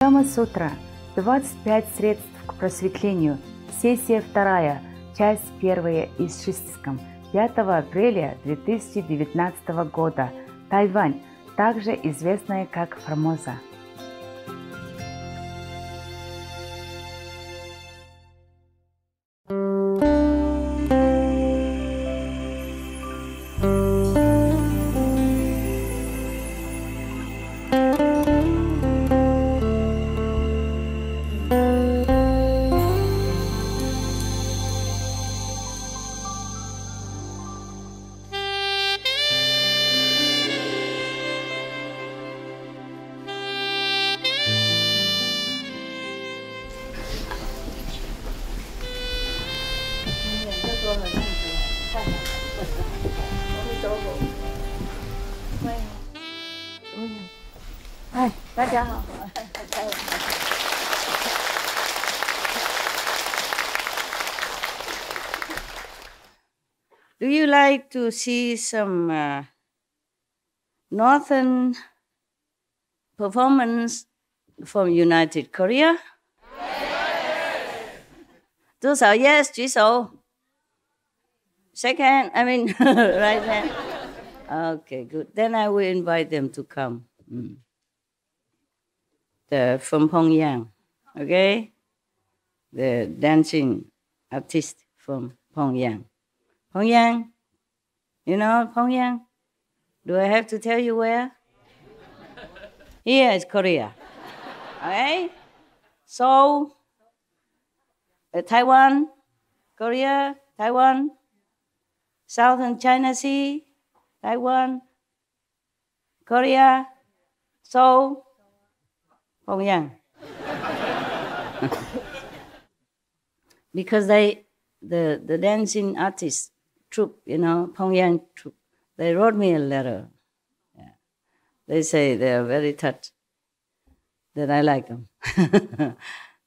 Кама-сутра. 25 средств к просветлению. Сессия 2. Часть 1 из 6. 5 апреля 2019 года. Тайвань, также известная как Формоза. Do you like to see some northern performance from United Korea? Yes. 多少 yes 举手 Second, right hand. Okay, good. Then I will invite them to come. They're from Pyongyang, okay? The dancing artist from Pyongyang. Pyongyang, you know Pyongyang? Do I have to tell you where? Here is Korea, okay? Seoul, Taiwan, Korea, Taiwan, Southern China Sea, Taiwan, Korea, Seoul, Pyongyang. Because the dancing artist troupe, Pyongyang troupe, they wrote me a letter. Yeah. They say they are very touched that I like them,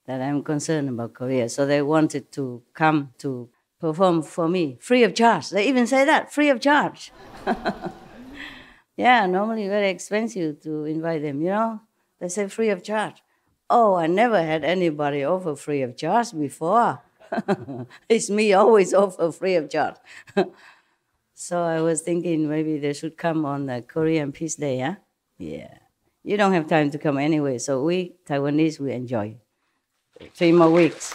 that I'm concerned about Korea. So they wanted to come to perform for me, free of charge. They even say that, free of charge. Yeah, normally very expensive to invite them, They say free of charge. Oh, I never had anybody offer free of charge before. It's me always offer free of charge. So I was thinking maybe they should come on the Korean Peace Day, huh? Yeah. You don't have time to come anyway, so we, Taiwanese, we enjoy. 3 more weeks.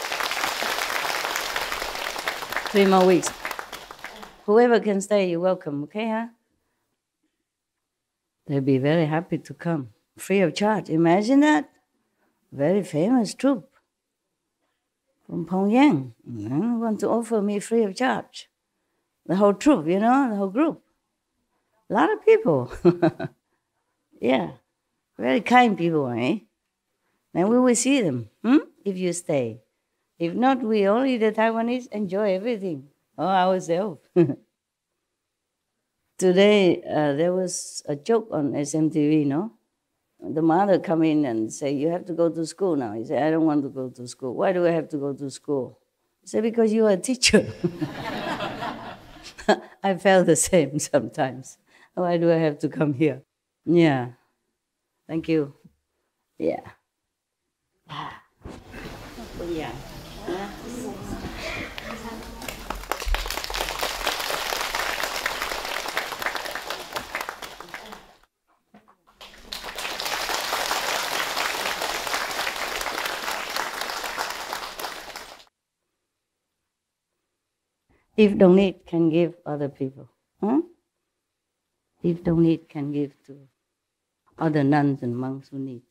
3 more weeks. Whoever can stay, you're welcome, okay, huh? They'll be very happy to come. Free of charge. Imagine that. Very famous troupe from Pyongyang. Want to offer me free of charge. The whole troupe, the whole group. A lot of people. Yeah. Very kind people, eh? And we will see them, if you stay. If not, we only, the Taiwanese, enjoy everything. Ourselves. Today, there was a joke on SMTV, The mother come in and say, you have to go to school now. He said, I don't want to go to school. Why do I have to go to school? He said, because you are a teacher. I felt the same sometimes. Why do I have to come here? Yeah. Thank you. Yeah. Yeah. If don't need, can give other people. If don't need, can give to other nuns and monks who need.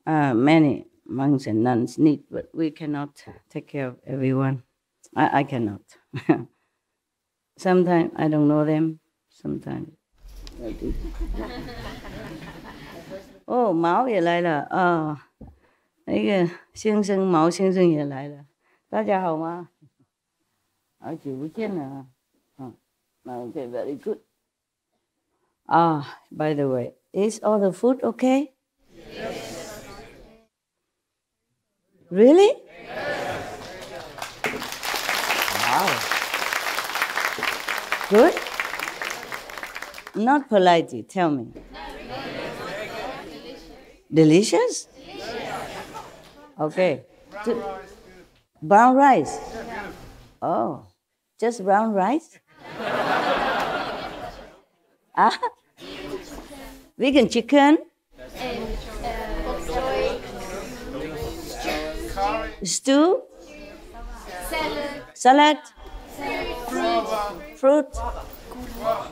Many monks and nuns need, but we cannot take care of everyone. I cannot. Sometimes I don't know them. Sometimes I do. Oh, Mao 也来了啊！那个先生毛先生也来了，大家好吗？好久不见了啊！Okay, very good. By the way, is all the food okay? Yes. Really? Yes. Wow. Good? Not politely, tell me. Delicious? Delicious? Yes. Okay. Brown rice. Oh, just brown rice? Ah, vegan chicken? Bok choy, Stew? salad, Salad? Fruit?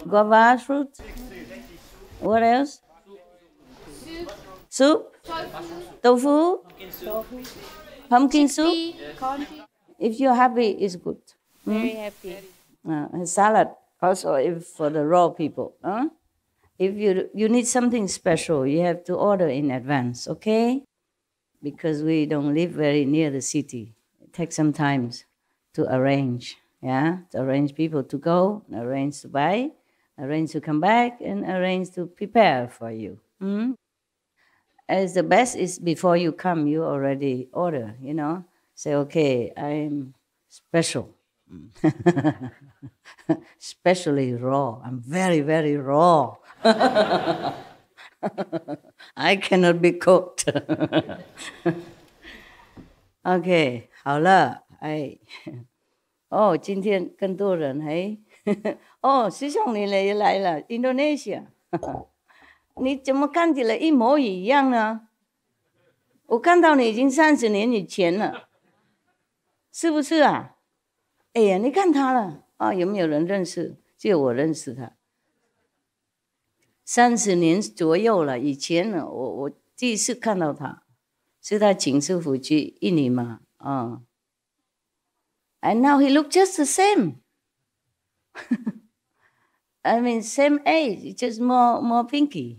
Guava fruit? What else? Soup? Tofu? Pumpkin soup? If you're happy, it's good. very happy. And salad also if for the raw people. Huh? If you need something special, you have to order in advance, okay? Because we don't live very near the city. It takes some time to arrange, yeah? To arrange people to go, arrange to buy, arrange to come back, and arrange to prepare for you. As the best is before you come, you already order, you know? Say, okay, I'm special. Especially raw. I'm very, very raw. I cannot be cooked. OK， 好了，哎，哦，今天更多人嘿，哦，师兄你也来了 ，Indonesia， 你怎么看起来一模一样呢？我看到你已经30年以前了，是不是啊？哎呀，你看他了啊？有没有人认识？只有我认识他。30年左右了，以前呢，我第一次看到他，是他请师傅去印尼嘛，啊。And now he look just the same. I mean, same age, just more pinky.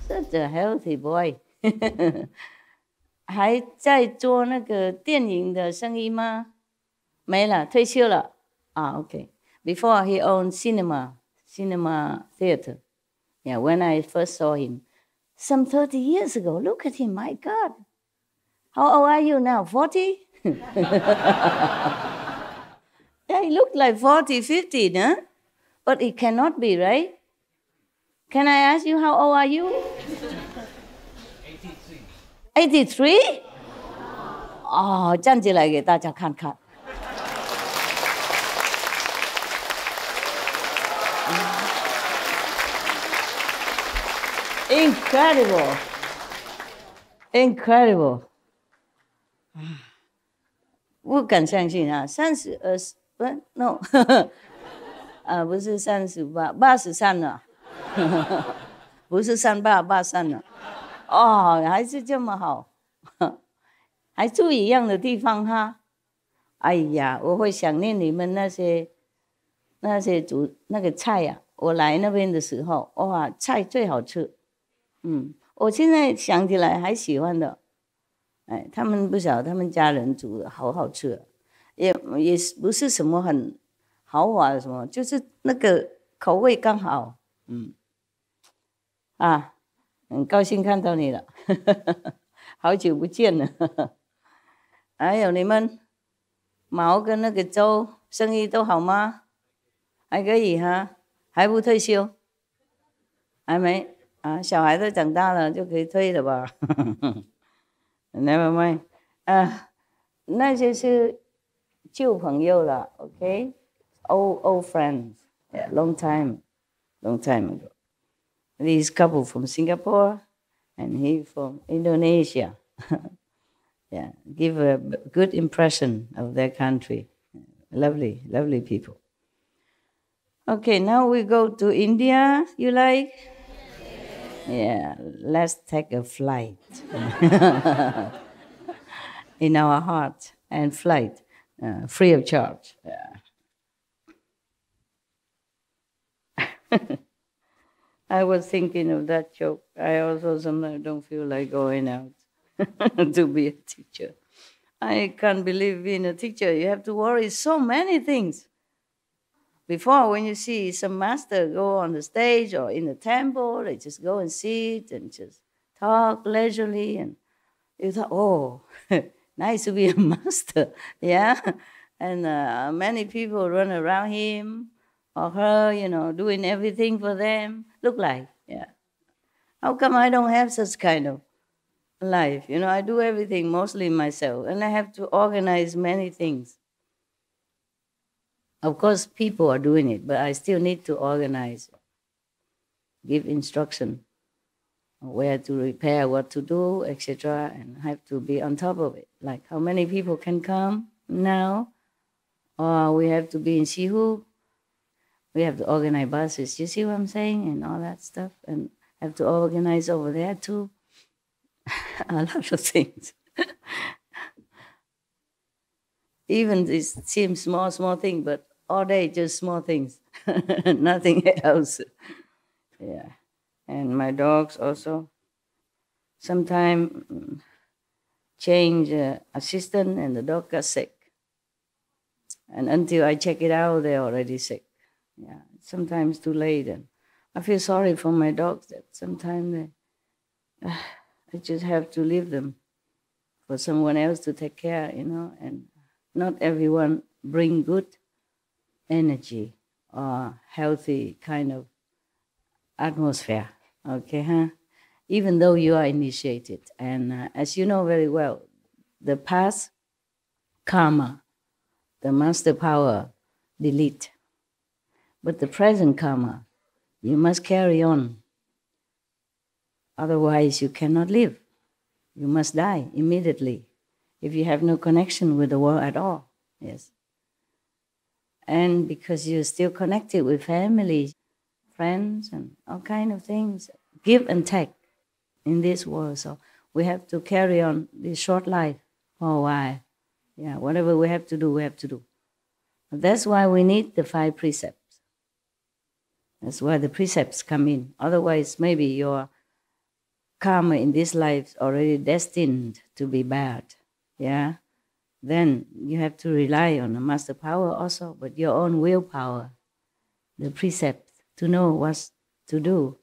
Such a healthy boy. 还在做那个电影的生意吗？没了，退休了。啊 ，OK. Before he owned cinema theater. Yeah, when I first saw him, some 30 years ago. Look at him, my God. How old are you now? 40? Yeah, he looked like 40, 50, huh? But it cannot be, right? Can I ask you how old are you? 83? 哦，站起来给大家看看。Incredible, incredible. 不敢相信啊，30不 no， 不是38 83了，不是38 83了，哦，还是这么好，还住一样的地方哈。哎呀，我会想念你们那些煮那个菜呀、我来那边的时候，哇，菜最好吃。我现在想起来还喜欢的。哎，他们不晓得他们家人煮的好好吃，也不是什么很豪华的什么，就是那个口味刚好。很高兴看到你了，好久不见了。还有你们毛跟那个周生意都好吗？还可以哈，还不退休？还没啊，小孩都长大了就可以退了吧？Never mind， 那些是旧朋友了 ，OK， old friends， yeah, long time ago. This couple from Singapore and he from Indonesia. Yeah, give a good impression of their country. Lovely, lovely people. Okay, now we go to India. You like? Yeah, let's take a flight. In our heart and flight, free of charge. Yeah. I was thinking of that joke. I also sometimes don't feel like going out to be a teacher. I can't believe being a teacher. You have to worry so many things. Before, when you see some master go on the stage or in the temple, they just go and sit and just talk leisurely. And you thought, oh, nice to be a master, yeah? And many people run around him or her, doing everything for them. Look like, yeah. How come I don't have such kind of life. You know, I do everything mostly myself, and I have to organize many things. Of course, people are doing it, but I still need to organize, give instruction where to repair, what to do, etc., and have to be on top of it. Like how many people can come now, or we have to be in Sihu. We have to organize buses. You see what I'm saying, and all that stuff, and have to organize over there too. A lot of things. Even this seems small thing, but all day just small things, nothing else. Yeah, and my dogs also. Sometime change assistant, and the dog got sick. And until I check it out, they're already sick. Yeah, sometimes too late, and I feel sorry for my dogs that sometimes I just have to leave them for someone else to take care, you know, and not everyone bring good energy or healthy kind of atmosphere, okay, huh? Even though you are initiated. And as you know very well, the past karma, the master power, delete. But the present karma, you must carry on. Otherwise, you cannot live. You must die immediately if you have no connection with the world at all. Yes. And because you're still connected with family, friends, and all kind of things, give and take in this world. So we have to carry on this short life for a while. Yeah, whatever we have to do, we have to do. That's why we need the 5 precepts. That's why the precepts come in. Otherwise, maybe your karma in this life is already destined to be bad. Yeah? Then you have to rely on the master power also, but your own willpower, the precepts, to know what to do,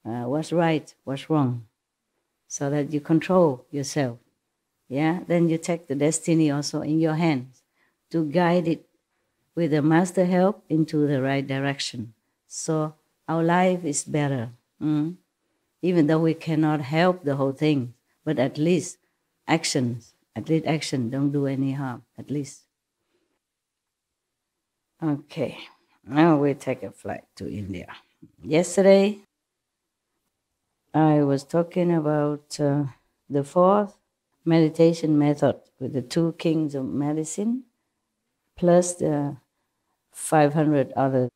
what's right, what's wrong, so that you control yourself. Yeah? Then you take the destiny also in your hands to guide it with the master help into the right direction. So our life is better. Even though we cannot help the whole thing, but at least action don't do any harm, at least. Okay, now we take a flight to India. Yesterday, I was talking about the 4th meditation method with the 2 kings of medicine, plus the 500 other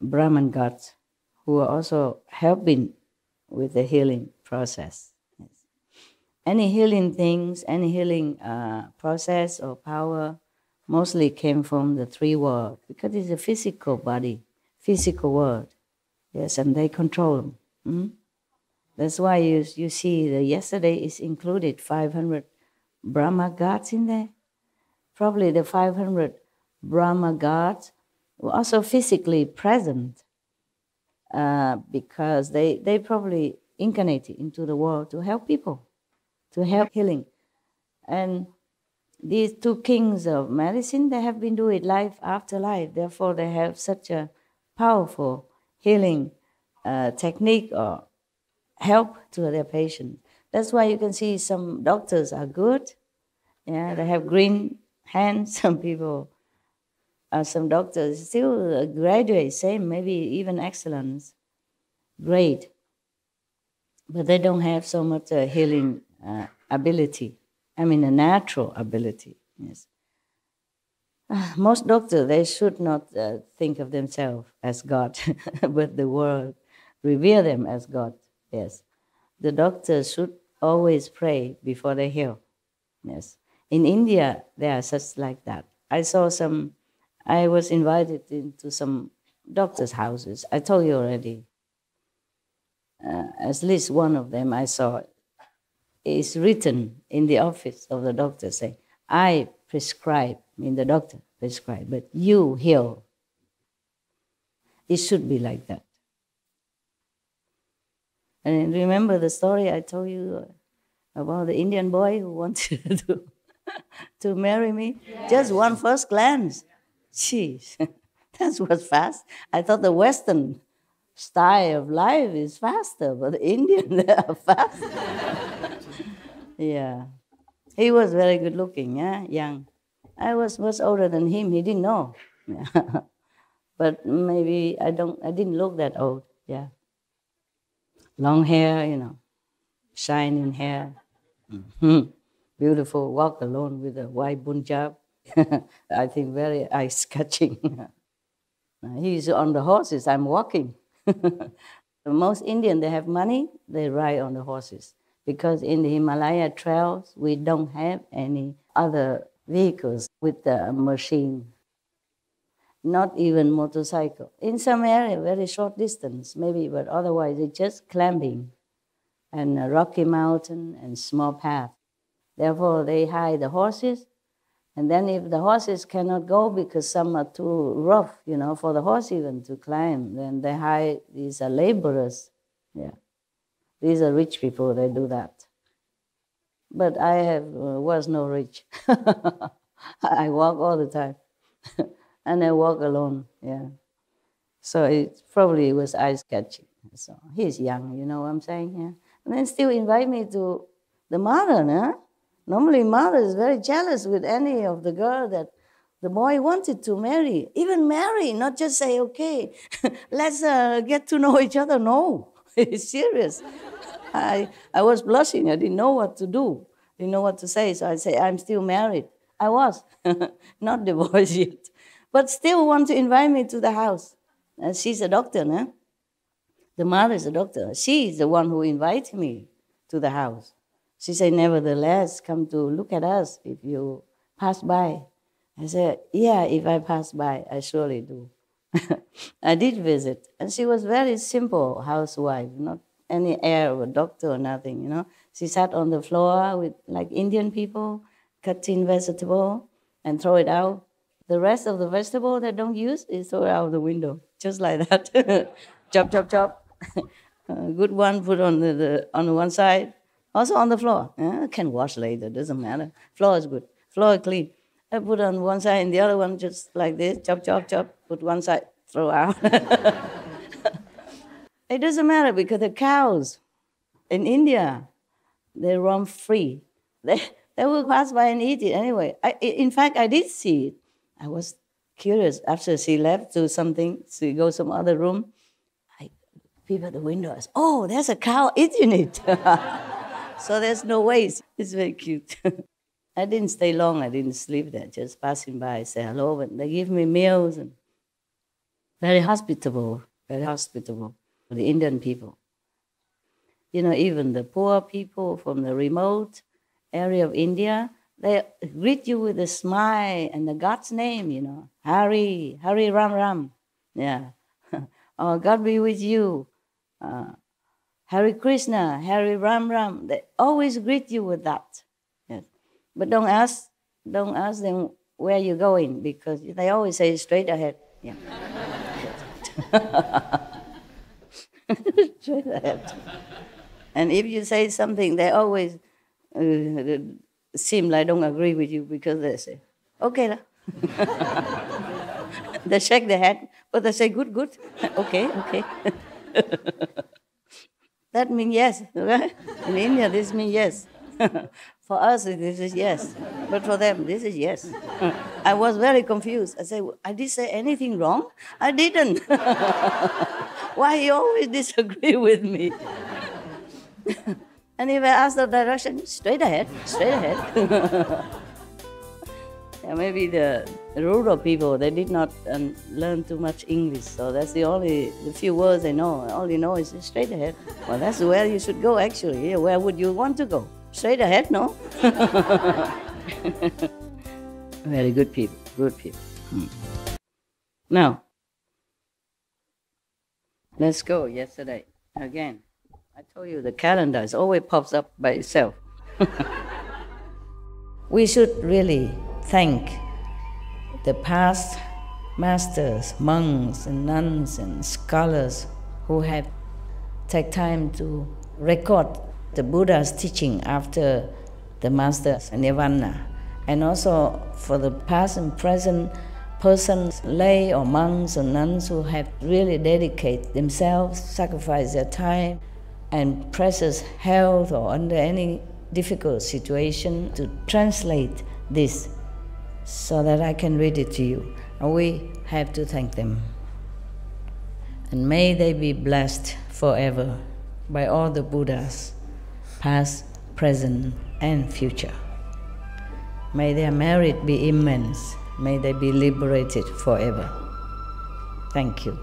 Brahman gods who are also helping with the healing process. Yes. Any healing things, any healing process or power mostly came from the 3 worlds, because it's a physical body, physical world. Yes, and they control them. That's why you see that yesterday is included 500 Brahma gods in there. Probably the 500 Brahma gods were also physically present because they probably incarnated into the world to help people, to help healing. And these 2 kings of medicine, they have been doing it life after life. Therefore, they have such a powerful healing technique or help to their patients. That's why you can see some doctors are good. Yeah, they have green hands. Some people, some doctors still graduate, same, maybe even excellence, great. But they don't have so much healing ability. I mean, a natural ability. Yes. Most doctors, they should not think of themselves as God, but the world revere them as God. Yes. The doctors should always pray before they heal. Yes. In India, there are such like that. I was invited into some doctors' houses. I told you already. At least one of them I saw is written in the office of the doctor saying, I prescribe, I mean the doctor prescribe, but you heal. It should be like that. And remember the story I told you about the Indian boy who wanted to marry me? Yes. Just one first glance. Jeez, that was fast. I thought the Western style of life is faster, but the Indian, they are faster. Yeah. He was very good looking, yeah, young. I was much older than him. He didn't know. Yeah. But maybe I didn't look that old. Yeah. Long hair, shining hair. Mhm. Beautiful. Walk alone with a white bunjab. I think very eye-catching. He's on the horses. I'm walking. Most Indian, they have money, they ride on the horses. Because in the Himalaya trails, we don't have any other vehicles with the machine. Not even motorcycle. In some area, very short distance, maybe, but otherwise it's just climbing and a rocky mountain and small path. Therefore, they hide the horses. And then if the horses cannot go because some are too rough, for the horse even to climb, then they hire these are laborers. Yeah. These are rich people, they do that. But I was no rich. I walk all the time. And I walk alone, yeah. So it probably was eye-catching. So he's young, you know what I'm saying? Yeah. And then still invite me to the mother, no? Normally mother is very jealous with any of the girl that the boy wanted to marry. Even marry, not just say, okay, let's get to know each other. No, it's serious. I was blushing. I didn't know what to do. Didn't know what to say. So I say, I'm still married. I was, not divorced yet. But still want to invite me to the house. She's a doctor, no? The mother is a doctor. She is the one who invited me to the house. She said, nevertheless, come to look at us if you pass by. I said, yeah, if I pass by, I surely do. I did visit. And she was very simple housewife, not any air of a doctor or nothing, She sat on the floor with like Indian people, cutting vegetable and throw it out. The rest of the vegetable they don't use is throw it out the window, just like that. Chop, chop, chop. Good one put on on one side. Also on the floor. Can wash later, doesn't matter. Floor is good. Floor is clean. I put on one side and the other one just like this. Chop, chop, chop. Put one side, throw out. It doesn't matter because the cows in India, they roam free. They will pass by and eat it anyway. In fact, I did see it. I was curious. After she left to something, she goes some other room. I peep at the window. Oh, there's a cow eating it. So there's no waste. It's very cute. I didn't stay long. I didn't sleep there. Just passing by, say hello. And they give me meals. And very hospitable, the Indian people. Even the poor people from the remote area of India, they greet you with a smile and the God's name, Hari Ram Ram. Yeah. Oh, God be with you. Hare Krishna, Hare Ram Ram. They always greet you with that. Yes. But don't ask them where you're going because they always say straight ahead. Yeah. Straight ahead. And if you say something, they always seem like don't agree with you because they say, okay. La. They shake their head, but they say, good. Okay. That means yes, right? In India, this means yes. For us, this is yes. But for them, this is yes. I was very confused. I said, I did say anything wrong? I didn't. Why you always disagree with me? And if I ask the direction, straight ahead. Yeah, maybe the rural people, they did not learn too much English, so that's the few words they know. All they know is straight ahead. Well, that's where you should go, actually. Yeah, where would you want to go? Straight ahead, no? Very good people, Now, let's go yesterday again. I told you the calendar always pops up by itself. We should really thank the past masters, monks and nuns and scholars who have taken time to record the Buddha's teaching after the master's nirvana, and also for the past and present persons, lay or monks or nuns who have really dedicated themselves, sacrificed their time and precious health or under any difficult situation to translate this so that I can read it to you. And we have to thank them. And may they be blessed forever by all the Buddhas, past, present, and future. May their merit be immense. May they be liberated forever. Thank you.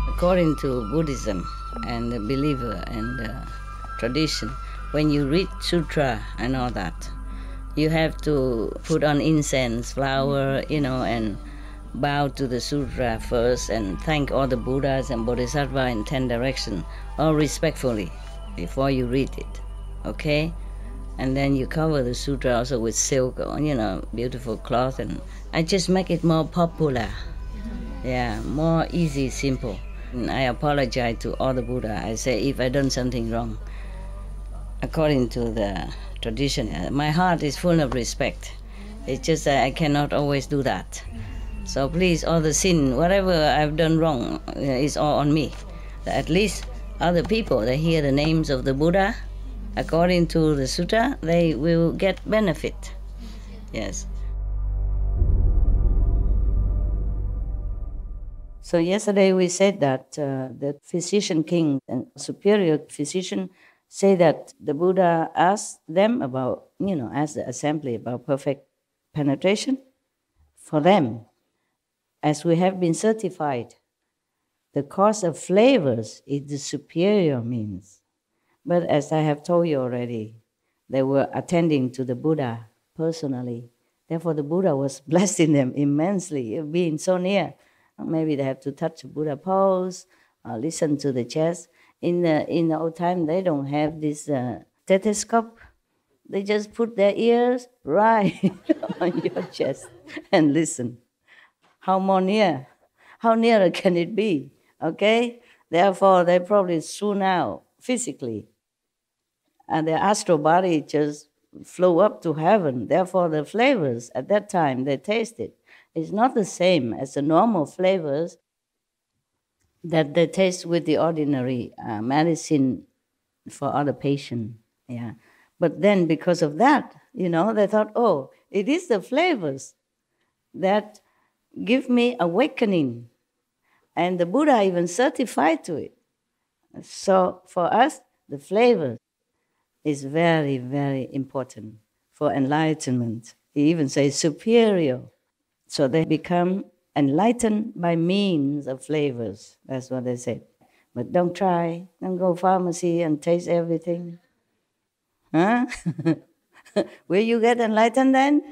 According to Buddhism and the believer and the tradition, when you read sutra and all that, you have to put on incense, flower, and bow to the sutra first and thank all the Buddhas and Bodhisattva in 10 directions, all respectfully, before you read it, okay? And then you cover the sutra also with silk, beautiful cloth, and I just make it more popular. Yeah, more easy, simple. And I apologize to all the Buddha. I say if I done something wrong, according to the tradition, my heart is full of respect. It's just that I cannot always do that. So please, all the sin, whatever I've done wrong, is all on me. At least other people, they hear the names of the Buddha, according to the sutta, they will get benefit. Yes. So yesterday we said that the physician king and superior physician say that the Buddha asked them about, asked the assembly about perfect penetration. For them, as we have been certified, the cause of flavors is the superior means. But as I have told you already, they were attending to the Buddha personally. Therefore, the Buddha was blessing them immensely, being so near. Maybe they have to touch the Buddha pose, listen to the chest. In the old time, they don't have this stethoscope. They just put their ears right on your chest and listen. How more near? How nearer can it be? Okay? Therefore, they probably soon out physically. And their astral body just flew up to heaven. Therefore, the flavors at that time they tasted is not the same as the normal flavors that they taste with the ordinary medicine for other patients. Yeah. But then because of that, they thought, oh, it is the flavors that give me awakening. And the Buddha even certified to it. So for us, the flavor is very, very important for enlightenment. He even says superior. So they become enlightened by means of flavors. That's what they said. But don't try. Don't go pharmacy and taste everything. Huh? Will you get enlightened then?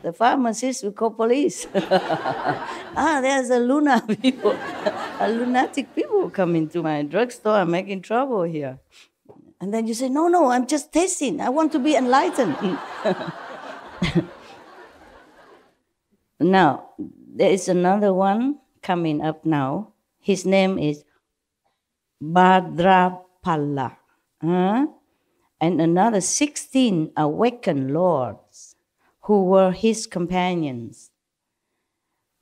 The pharmacist will call police. There's a lunatic people coming to my drugstore and making trouble here. And then you say, no, I'm just tasting. I want to be enlightened. Now, there is another one coming up now. His name is Bhadrapala. And another 16 awakened lords who were his companions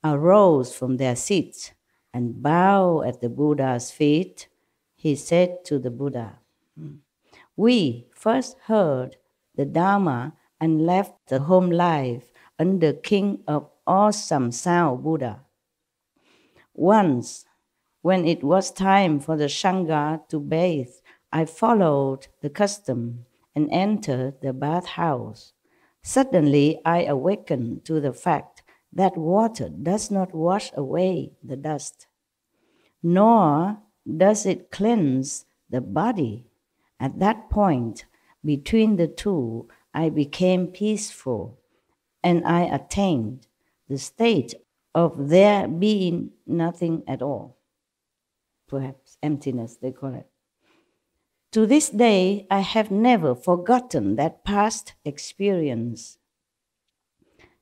arose from their seats and bowed at the Buddha's feet. He said to the Buddha, we first heard the Dharma and left the home life under King of Awesome Sound Buddha. Once, when it was time for the Sangha to bathe, I followed the custom and entered the bathhouse. Suddenly, I awakened to the fact that water does not wash away the dust, nor does it cleanse the body. At that point, between the two, I became peaceful, and I attained the state of there being nothing at all. Perhaps emptiness, they call it. To this day, I have never forgotten that past experience.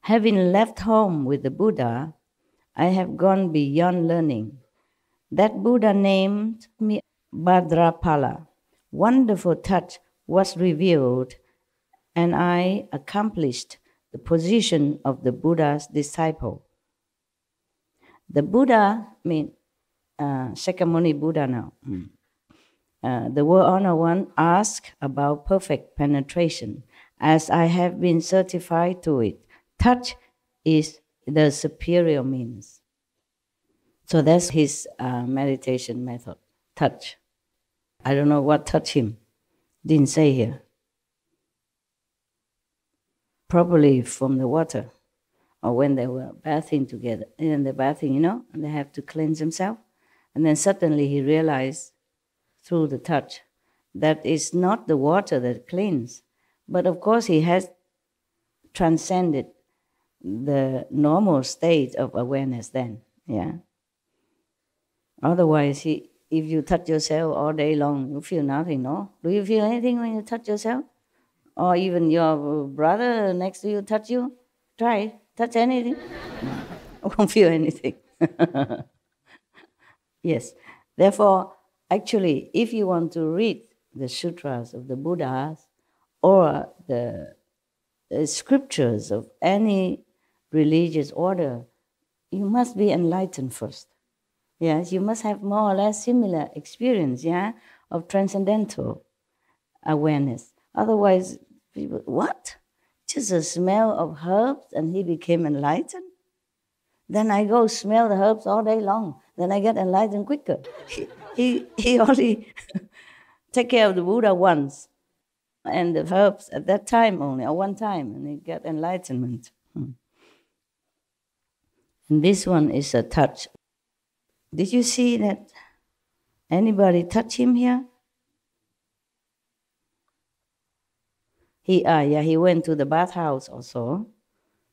Having left home with the Buddha, I have gone beyond learning. That Buddha named me Bhadrapala. Wonderful touch was revealed, and I accomplished the position of the Buddha's disciple. The Buddha, Shakyamuni Buddha now. The World Honor One asked about perfect penetration. As I have been certified to it, touch is the superior means. So that's his meditation method, touch. I don't know what touched him. Didn't say here. Probably from the water, or when they were bathing together. In the bathing, and they have to cleanse themselves. And then suddenly he realized through the touch that it's not the water that cleans. But of course he has transcended the normal state of awareness then. Yeah. Otherwise, if you touch yourself all day long, you feel nothing, no? Do you feel anything when you touch yourself? Or even your brother next to you touch you? Try, touch anything. No, won't feel anything. Yes. Therefore, actually, if you want to read the sutras of the Buddhas or the scriptures of any religious order, you must be enlightened first. Yes, you must have more or less similar experience, of transcendental awareness. Otherwise, people, what? Just a smell of herbs and he became enlightened? Then I go smell the herbs all day long. Then I get enlightened quicker. He only take care of the Buddha once and the herbs at that time only, or one time, and he get enlightenment. And this one is a touch. Did you see that anybody touch him here? He went to the bathhouse also.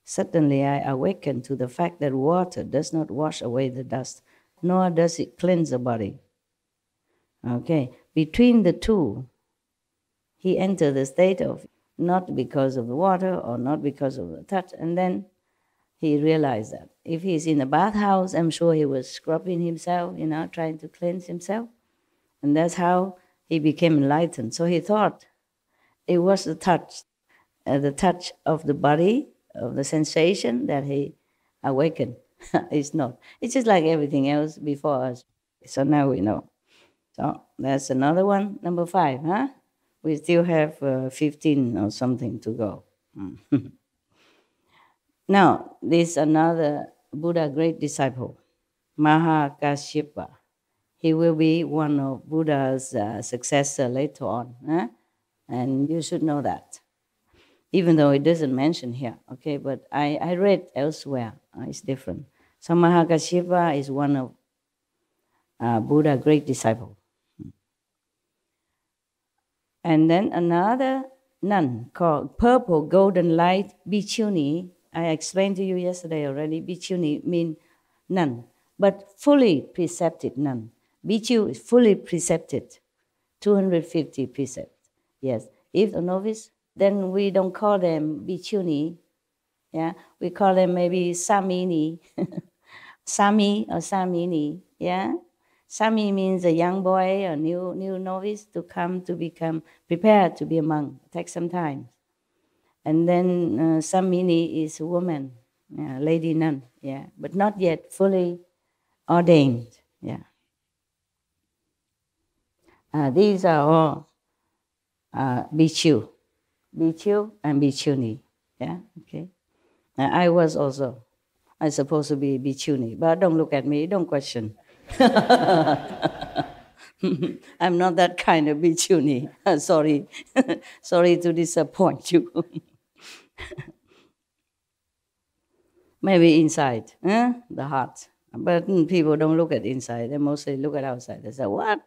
Suddenly I awakened to the fact that water does not wash away the dust, nor does it cleanse the body. Okay, between the two, he entered the state of not because of the water or not because of the touch, and then he realized that if he's in a bathhouse, I'm sure he was scrubbing himself, trying to cleanse himself. And that's how he became enlightened. So he thought it was the touch of the body, of the sensation that he awakened. It's not. It's just like everything else before us. So now we know. So that's another one, number 5, huh? We still have 15 or something to go. Now, this another Buddha great disciple, Mahakasyapa. He will be one of Buddha's successor later on. And you should know that. Even though it doesn't mention here, okay? But I read elsewhere. It's different. So Mahakasyapa is one of Buddha great disciple. And then another nun called Purple Golden Light Bhikkhuni. I explained to you yesterday already. Bhikkhuni means nun, but fully precepted nun. Bhikkhu is fully precepted, 250 precepts. Yes. If a novice, then we don't call them Bhikkhuni. Yeah, we call them maybe Samini, Sami or Samini. Yeah, Sami means a young boy or new novice to come to become prepared to be a monk. It takes some time. And then Samini is a woman, lady nun, but not yet fully ordained. Yeah. These are all Bhikkhu and Bhikkhuni. Yeah, okay. I was also, I supposed to be Bhikkhuni, but don't look at me, don't question. I'm not that kind of Bhikkhuni. Sorry. Sorry to disappoint you. Maybe inside, the heart. But people don't look at inside, they mostly look at outside. They say, what?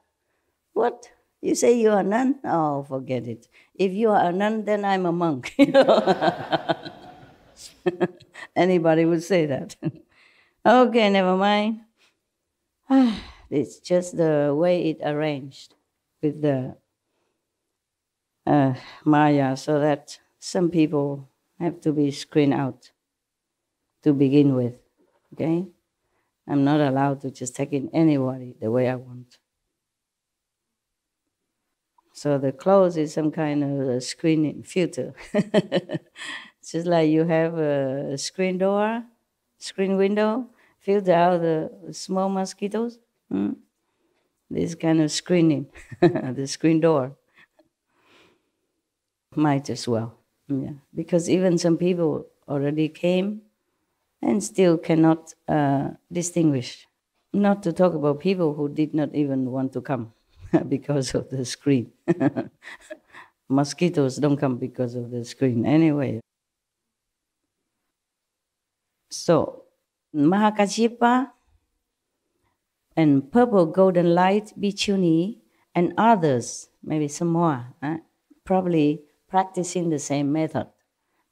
What? You say you are a nun? Oh, forget it. If you are a nun, then I'm a monk. Anybody would say that. Okay, never mind. It's just the way it arranged with the Maya, so that some people have to be screened out to begin with. Okay? I'm not allowed to just take in anybody the way I want. So the clothes is some kind of a screening filter. It's just like you have a screen door, screen window, filter out the small mosquitoes. This kind of screening, the screen door. Might as well, yeah. Because even some people already came and still cannot distinguish. Not to talk about people who did not even want to come because of the screen. Mosquitoes don't come because of the screen anyway. So, Mahakassapa and Purple Golden Light Bhikkhuni and others, maybe some more, probably practicing the same method.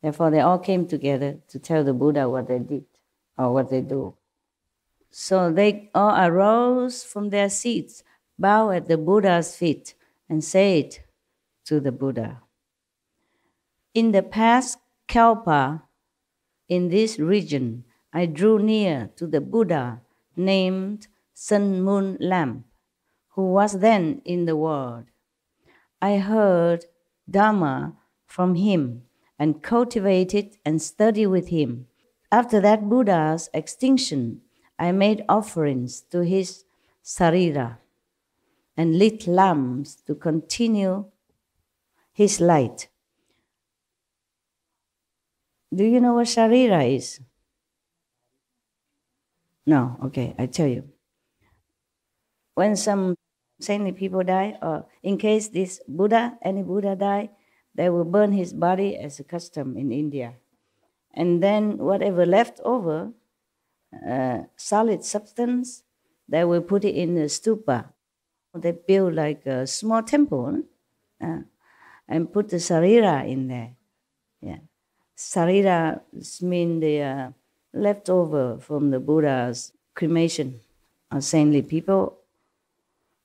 Therefore, they all came together to tell the Buddha what they did or what they do. So they all arose from their seats, bowed at the Buddha's feet, and said to the Buddha, "In the past Kalpa, in this region, I drew near to the Buddha named Sun Moon Lamp, who was then in the world. I heard Dhamma from him and cultivated and studied with him. After that Buddha's extinction, I made offerings to his sarira and lit lamps to continue his light." Do you know what sarira is? No, okay, I tell you. When some saintly people die, or in case this Buddha, any Buddha die, they will burn his body as a custom in India. And then whatever left over, solid substance, they will put it in a stupa. They build like a small temple and put the sarira in there. Yeah. Sarira means the leftover from the Buddha's cremation. Or saintly people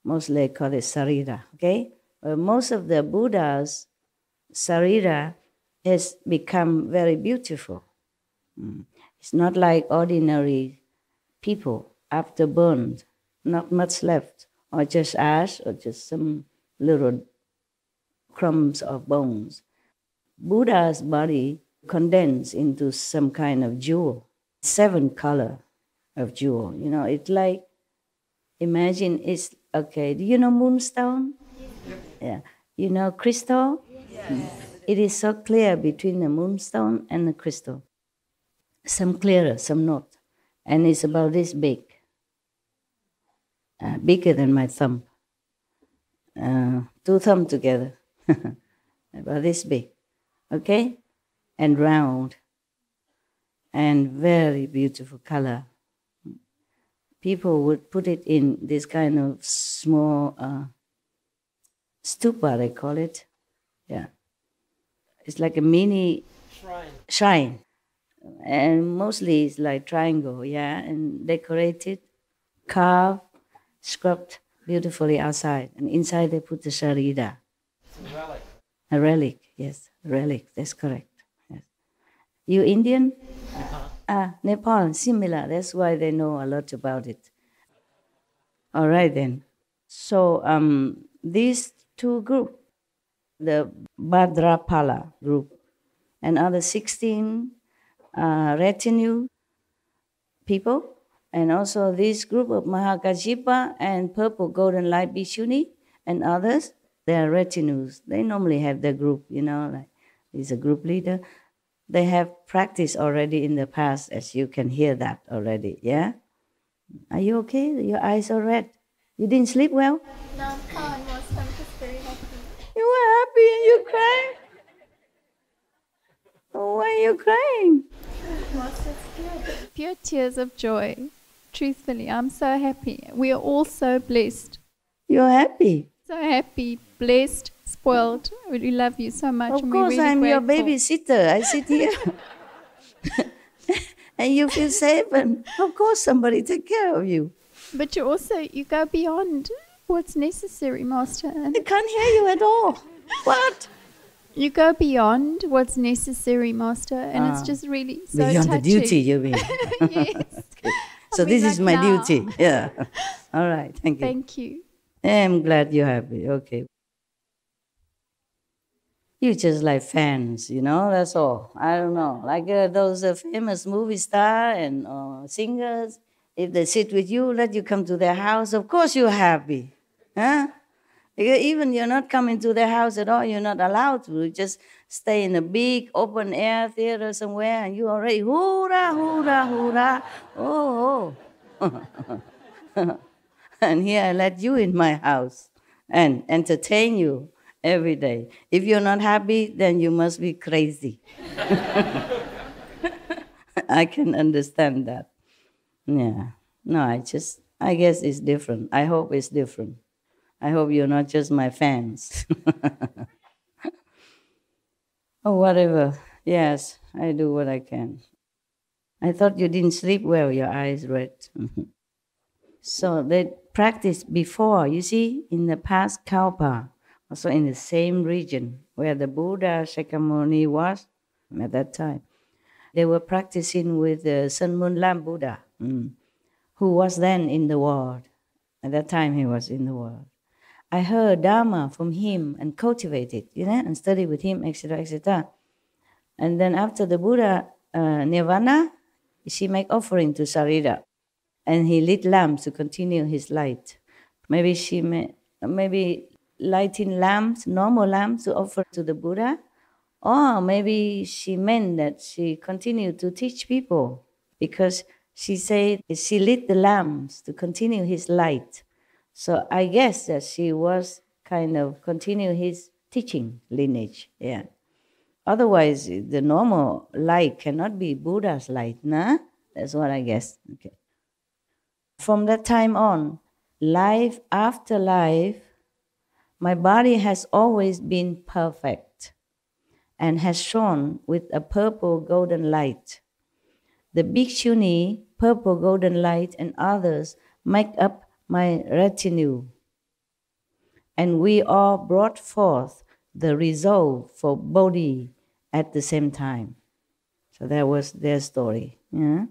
mostly call it sarira. Okay, most of the Buddha's sarira has become very beautiful. It's not like ordinary people after burned, not much left, or just ash, or just some little crumbs of bones. Buddha's body condensed into some kind of jewel, 7 color of jewel. You know, it's like, imagine it's, okay, do you know moonstone? Yeah. You know crystal? Yes. It is so clear between the moonstone and the crystal. Some clearer, some not. And it's about this big. Bigger than my thumb. 2 thumbs together. About this big. Okay? And round. And very beautiful color. People would put it in this kind of small stupa, they call it. Yeah. It's like a mini shrine. And mostly it's like triangle, yeah, and decorated, carved, scrubbed beautifully outside. And inside they put the sarira. It's a relic. A relic, yes, a relic, that's correct. Yes. You Indian? Nepal, similar, that's why they know a lot about it. All right then. So these 2 groups, the Bhadrapala group and other 16 retinue people, and also this group of Mahakassapa and Purple Golden Light Bhikkhuni and others, they are retinues. They normally have their group, you know, like he's a group leader. They have practiced already in the past, as you can hear that already, yeah? Are you okay? Your eyes are red. You didn't sleep well? No, I'm fine, Master. I'm just very happy. You were happy and you cried? Oh, why are you crying? Master, it's pure tears of joy. Truthfully, I'm so happy. We are all so blessed. You're happy? So happy, blessed, spoiled. We love you so much. Of course, I'm grateful. your babysitter. I sit here. And you feel safe, and of course somebody take care of you. But you go beyond what's necessary, Master. I can't hear you at all. What? You go beyond what's necessary, Master, and it's just really so beyond touching. the duty, you mean? Yes. Okay. So this is my duty. Yeah. All right. Thank you. Thank you. I'm glad you're happy. Okay. You just like fans, you know, that's all. I don't know. Like those famous movie stars and singers, If they sit with you, let you come to their house, of course you're happy. Huh? Because even you're not coming to their house at all, you're not allowed to. You just stay in a big open air theater somewhere and you already hoorah, hoorah, hoorah. Oh. And here I let you in my house and entertain you every day. If you're not happy, then you must be crazy. I can understand that. Yeah. No, I guess it's different. I hope it's different. I hope you're not just my fans. Oh, whatever. Yes, I do what I can. I thought you didn't sleep well, your eyes red. So they practiced before, you see, in the past Kalpa, also in the same region where the Buddha Shakyamuni was at that time. They were practicing with the Sun Moon Lam Buddha, who was then in the world. At that time he was in the world. I heard Dharma from him and cultivated, and studied with him, etc., etc. And then after the Buddha Nirvana, she make offering to Sarita, and he lit lamps to continue his light. Maybe lighting lamps, normal lamps, to offer to the Buddha, or maybe she meant that she continued to teach people because she said she lit the lamps to continue his light. So I guess that she was kind of continue his teaching lineage. Yeah. Otherwise, the normal light cannot be Buddha's light, nah? That's what I guess. Okay. From that time on, life after life, my body has always been perfect and has shone with a purple golden light. The Bhikshuni, purple golden light, and others make up my retinue. And we all brought forth the resolve for Bodhi at the same time. So that was their story. Yeah?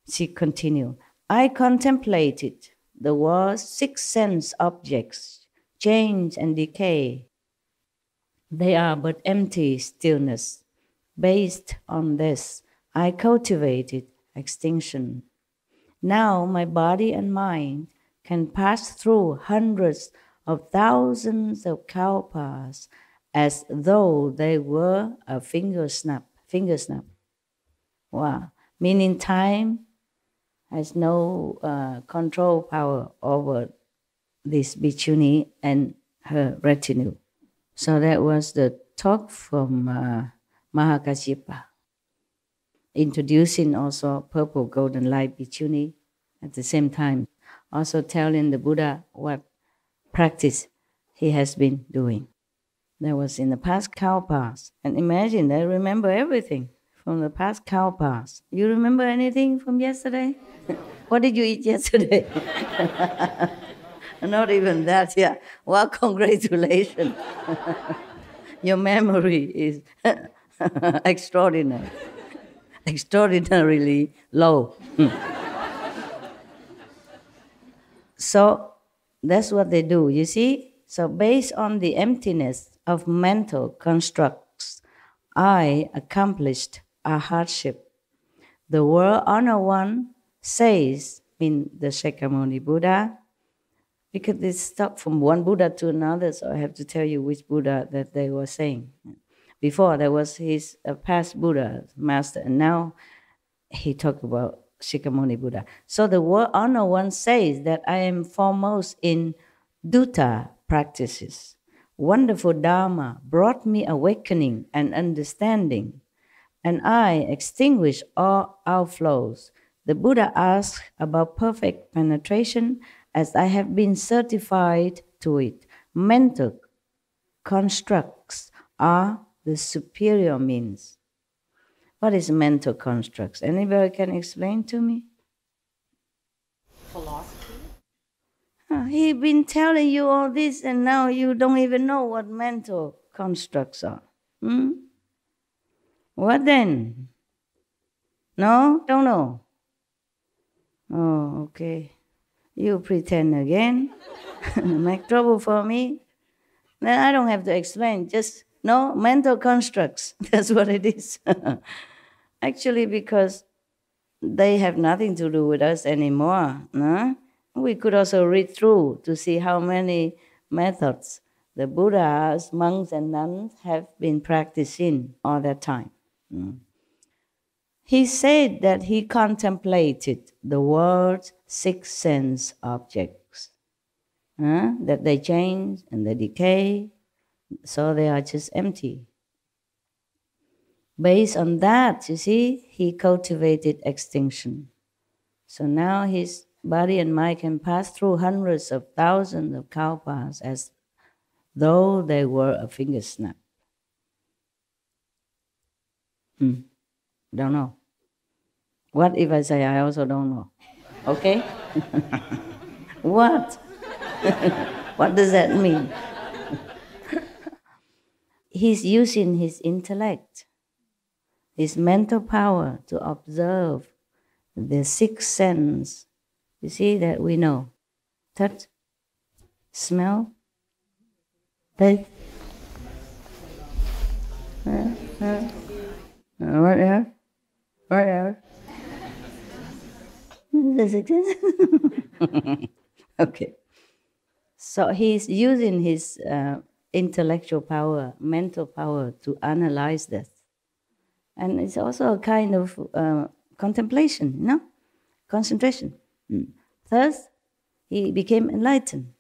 She continued, I contemplated the world's 6 sense objects, change and decay. They are but empty stillness. Based on this, I cultivated extinction. Now my body and mind can pass through hundreds of thousands of kalpas as though they were a finger snap. Wow. Meaning time has no control power over this Bhikshuni and her retinue. So that was the talk from Mahakassapa, introducing also purple golden light Bhikshuni at the same time, also telling the Buddha what practice he has been doing. That was in the past kalpas. And imagine, they remember everything from the past kalpas. You remember anything from yesterday? What did you eat yesterday? Not even that, yeah. Well, congratulations. Your memory is extraordinary. Extraordinarily low. So that's what they do, you see? So based on the emptiness of mental constructs, I accomplished a hardship. The world honor one says in the Shakyamuni Buddha, because they stop from one Buddha to another, so I have to tell you which Buddha that they were saying. Before, there was his past Buddha, master, and now he talked about Shakyamuni Buddha. So the world honor one says that I am foremost in Dutta practices. Wonderful Dharma brought me awakening and understanding, and I extinguished all outflows. The Buddha asked about perfect penetration, as I have been certified to it. Mental constructs are the superior means. What is mental constructs? Anybody can explain to me? Philosophy? He's been telling you all this and now you don't even know what mental constructs are. What then? No? Don't know? Oh, okay. You pretend again. Make trouble for me. Then I don't have to explain. Just no mental constructs. That's what it is. Actually, because they have nothing to do with us anymore. No? We could also read through to see how many methods the Buddhas, monks, and nuns have been practicing all that time. He said that he contemplated the world's six sense objects, that they change and they decay, so they are just empty. Based on that, you see, he cultivated extinction. So now his body and mind can pass through hundreds of thousands of kalpas as though they were a finger snap. Don't know. What if I say I also don't know? Okay? What? What does that mean? He's using his intellect, his mental power to observe the sixth sense, you see, that we know. Touch, smell, taste, whatever. Does it exist? Okay. So he's using his intellectual power, mental power to analyze this. And it's also a kind of contemplation, concentration. Thus, he became enlightened.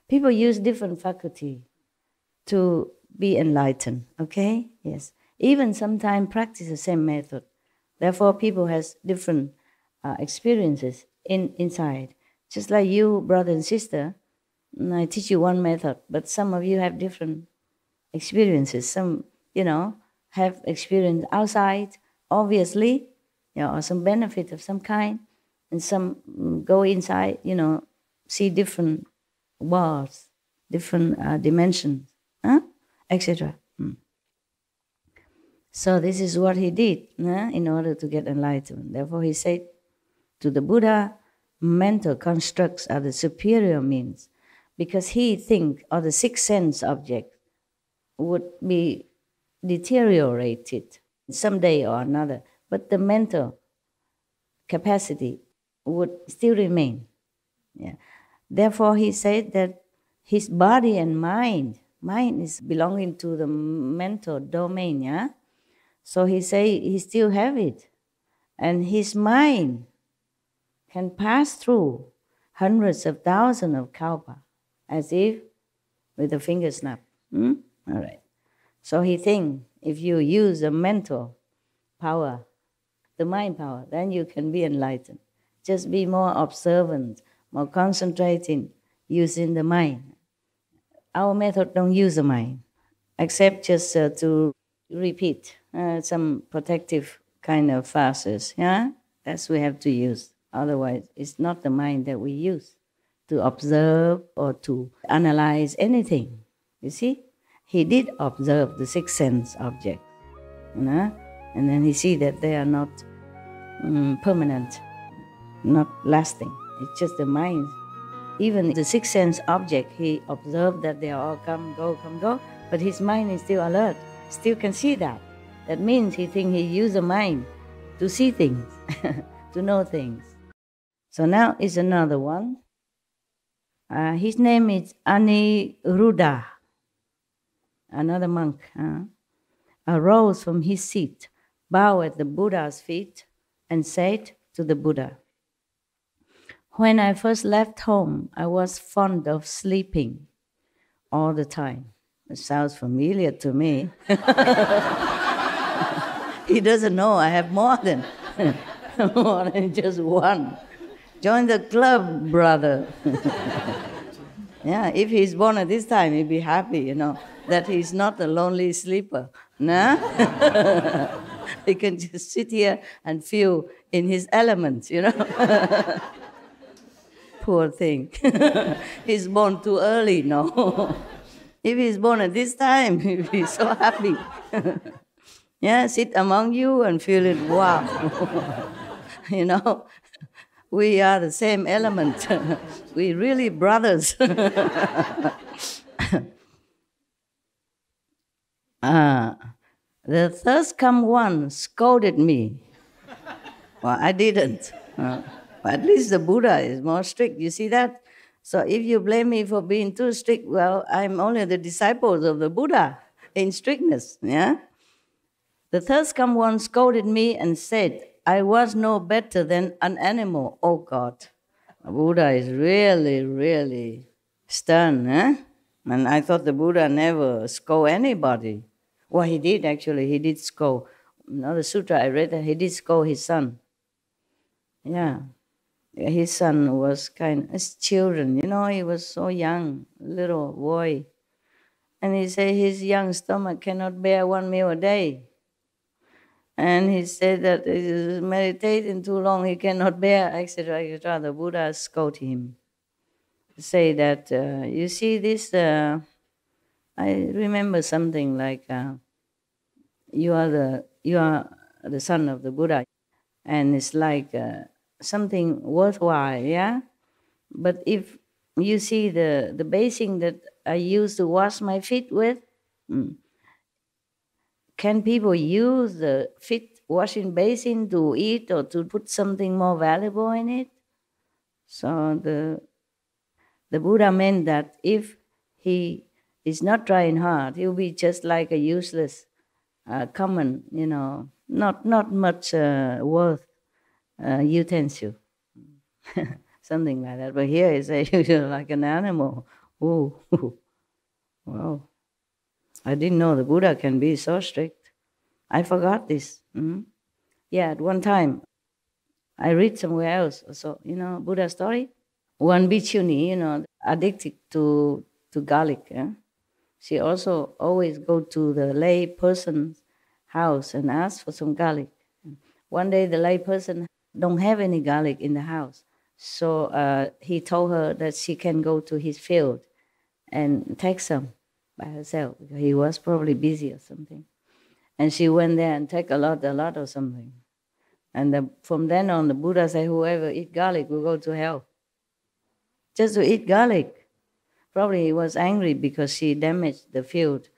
People use different faculty to be enlightened, okay? Yes. Even sometimes practice the same method. Therefore, people has different experiences inside. Just like you, brother and sister, I teach you one method, but some of you have different experiences. Some, have experience outside, obviously, or some benefit of some kind, and some go inside, see different worlds, different dimensions, etc. So this is what he did in order to get enlightenment. Therefore he said to the Buddha, mental constructs are the superior means, because he think, or the sixth sense object would be deteriorated someday or another, but the mental capacity would still remain. Yeah. Therefore, he said that his body and mind is belonging to the mental domain, yeah? So he say he still have it. And his mind can pass through hundreds of thousands of kalpa, as if with a finger snap. All right. So he think if you use the mental power, the mind power, then you can be enlightened. Just be more observant, more concentrating, using the mind. Our method don't use the mind, except just to repeat some protective kind of phrases. Yeah, that's we have to use. Otherwise, it's not the mind that we use to observe or to analyze anything. You see? He did observe the sixth sense objects, and then he see that they are not permanent, not lasting. It's just the mind. Even the sixth sense object, he observed that they all come, go, but his mind is still alert, still can see that. That means he think he use the mind to see things, to know things. So now is another one. His name is Aniruddha. Another monk arose from his seat, bowed at the Buddha's feet, and said to the Buddha, "When I first left home, I was fond of sleeping all the time." It sounds familiar to me. He doesn't know I have more than just one. Join the club, brother. Yeah, if he's born at this time, he'd be happy, that he's not a lonely sleeper. No? He can just sit here and feel in his element, Poor thing. He's born too early, no? If he's born at this time, he'd be so happy. Yeah, sit among you and feel it, wow. We are the same element. We really brothers. The thirst come one scolded me. Well, I didn't. At least the Buddha is more strict. You see that? So if you blame me for being too strict, well, I'm only the disciples of the Buddha in strictness. Yeah. The third scum one scolded me and said, I was no better than an animal. Oh God. The Buddha is really, really stern, eh? And I thought the Buddha never scold anybody. Well, he did actually. He did scold. Another sutra I read that he did scold his son. Yeah. His son was as children, he was so young, little boy. And he said his young stomach cannot bear one meal a day. And he said that he is meditating too long, he cannot bear, etc., etc. The Buddha scolded him. Say that, you see this, I remember something like, you are the son of the Buddha, and it's like something worthwhile, yeah? But if you see the basin that I used to wash my feet with, can people use the feet washing basin to eat or to put something more valuable in it? So the Buddha meant that if he is not trying hard, he'll be just like a useless, common, not much worth utensil. Something like that. But here he says you're like an animal. Oh, wow. I didn't know the Buddha can be so strict. I forgot this. Yeah, at one time, I read somewhere else. So, Buddha story. One bhikkhuni, addicted to garlic. Yeah? She also always go to the lay person's house and ask for some garlic. One day the lay person don't have any garlic in the house. So he told her that she can go to his field and take some by herself. He was probably busy or something. And she went there and take a lot or something. And from then on, the Buddha said, whoever eat garlic will go to hell. Just to eat garlic. Probably he was angry because she damaged the field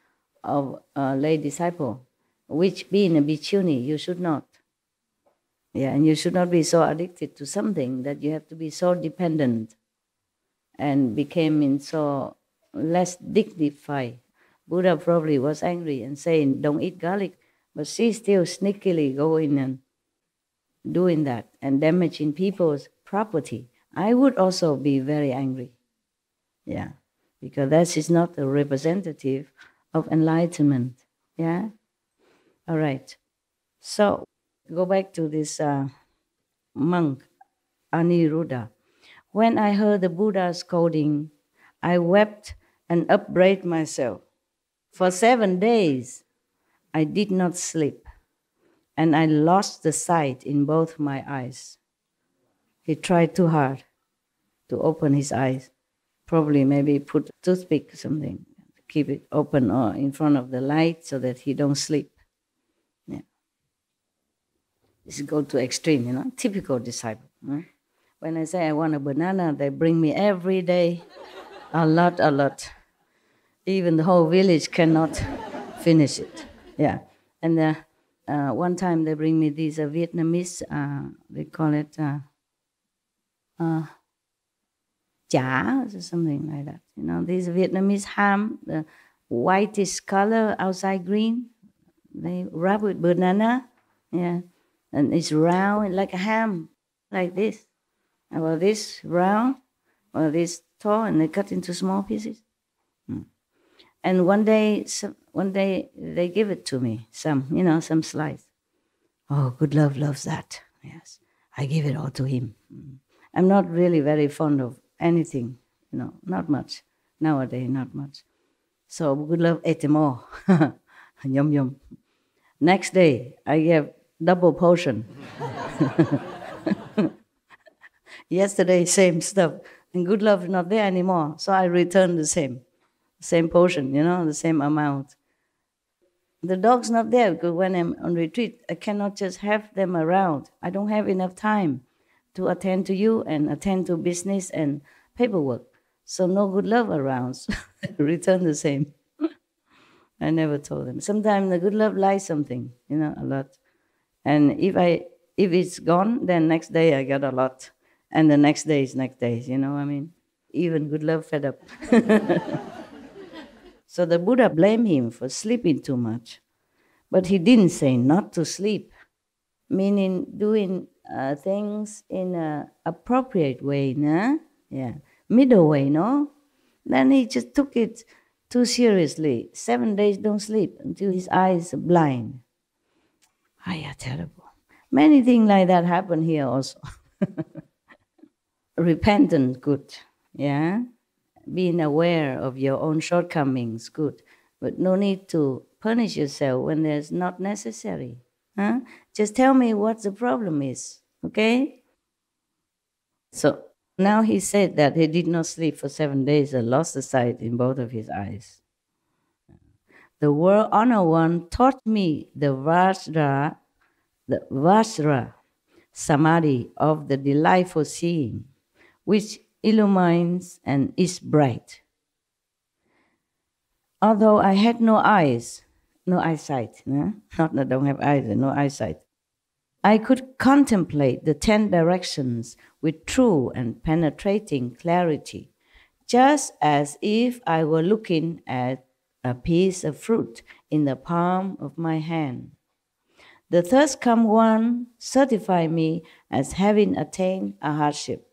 of a lay disciple, which being a bhikkhuni, you should not. Yeah, and you should not be so addicted to something that you have to be so dependent and became so less dignified. Buddha probably was angry and saying, don't eat garlic, but she still sneakily going and doing that and damaging people's property. I would also be very angry. Yeah, because that is not a representative of enlightenment. Yeah? All right. So, go back to this monk, Aniruddha. When I heard the Buddha scolding, I wept and upbraided myself. For 7 days, I did not sleep, and I lost the sight in both my eyes. He tried too hard to open his eyes. Probably maybe put a toothpick or something, keep it open or in front of the light so that he don't sleep. Yeah. This go to extreme, typical disciple. Right? When I say I want a banana, they bring me every day a lot. Even the whole village cannot finish it. Yeah. And one time they bring me these Vietnamese, they call it chả or something like that. These Vietnamese ham, the whitish color outside green, they wrap with banana, yeah, and it's round like a ham, like this. Well, this round, or this tall, and they cut into small pieces. And one day they give it to me, some slice. Oh, Good Love loves that. Yes, I give it all to him. I'm not really very fond of anything, not much. Nowadays, not much. So Good Love ate them all. Yum, yum. Next day, I gave double portion. Yesterday, same stuff. And Good Love is not there anymore, so I returned the same portion, the same amount. The dog's not there because when I'm on retreat, I cannot just have them around. I don't have enough time to attend to you and attend to business and paperwork. So no Good Love around. So return the same. I never told them. Sometimes the Good Love likes something, a lot. And if If it's gone, then next day I get a lot. And the next day is next day, you know what I mean? Even good love fed up. So the Buddha blamed him for sleeping too much. But he didn't say not to sleep, meaning doing things in an appropriate way, nah? Yeah, middle way, no? Then he just took it too seriously. 7 days don't sleep until his eyes are blind. Ah, yeah, terrible. Many things like that happen here also. Repentance, good, yeah? Being aware of your own shortcomings, good. But no need to punish yourself when there's not necessary. Huh? Just tell me what the problem is, okay? So now he said that he did not sleep for 7 days and lost the sight in both of his eyes. The World Honored One taught me the Vajra Samadhi of the delightful seeing, which illumines and is bright. Although I had no eyes, no eyesight, no? Not that I don't have eyes, no eyesight, I could contemplate the 10 directions with true and penetrating clarity, just as if I were looking at a piece of fruit in the palm of my hand. The third come one certified me as having attained a hardship.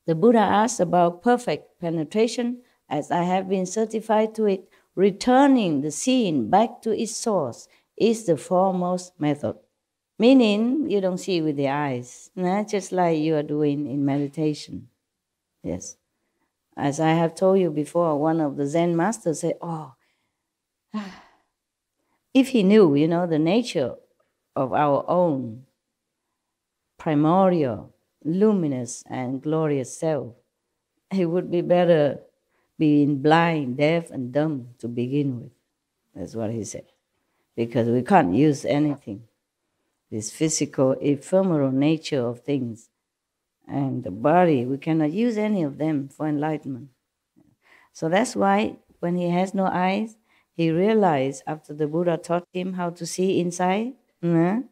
The Buddha asked about perfect penetration, as I have been certified to it. Returning the seeing back to its source is the foremost method. Meaning, you don't see with the eyes, just like you are doing in meditation. Yes. As I have told you before, one of the Zen masters said, if he knew, the nature of our own primordial, luminous and glorious self, he would be better being blind, deaf, and dumb to begin with. That's what he said. Because we can't use anything. This physical, ephemeral nature of things and the body, we cannot use any of them for enlightenment. So that's why when he has no eyes, he realized after the Buddha taught him how to see inside, then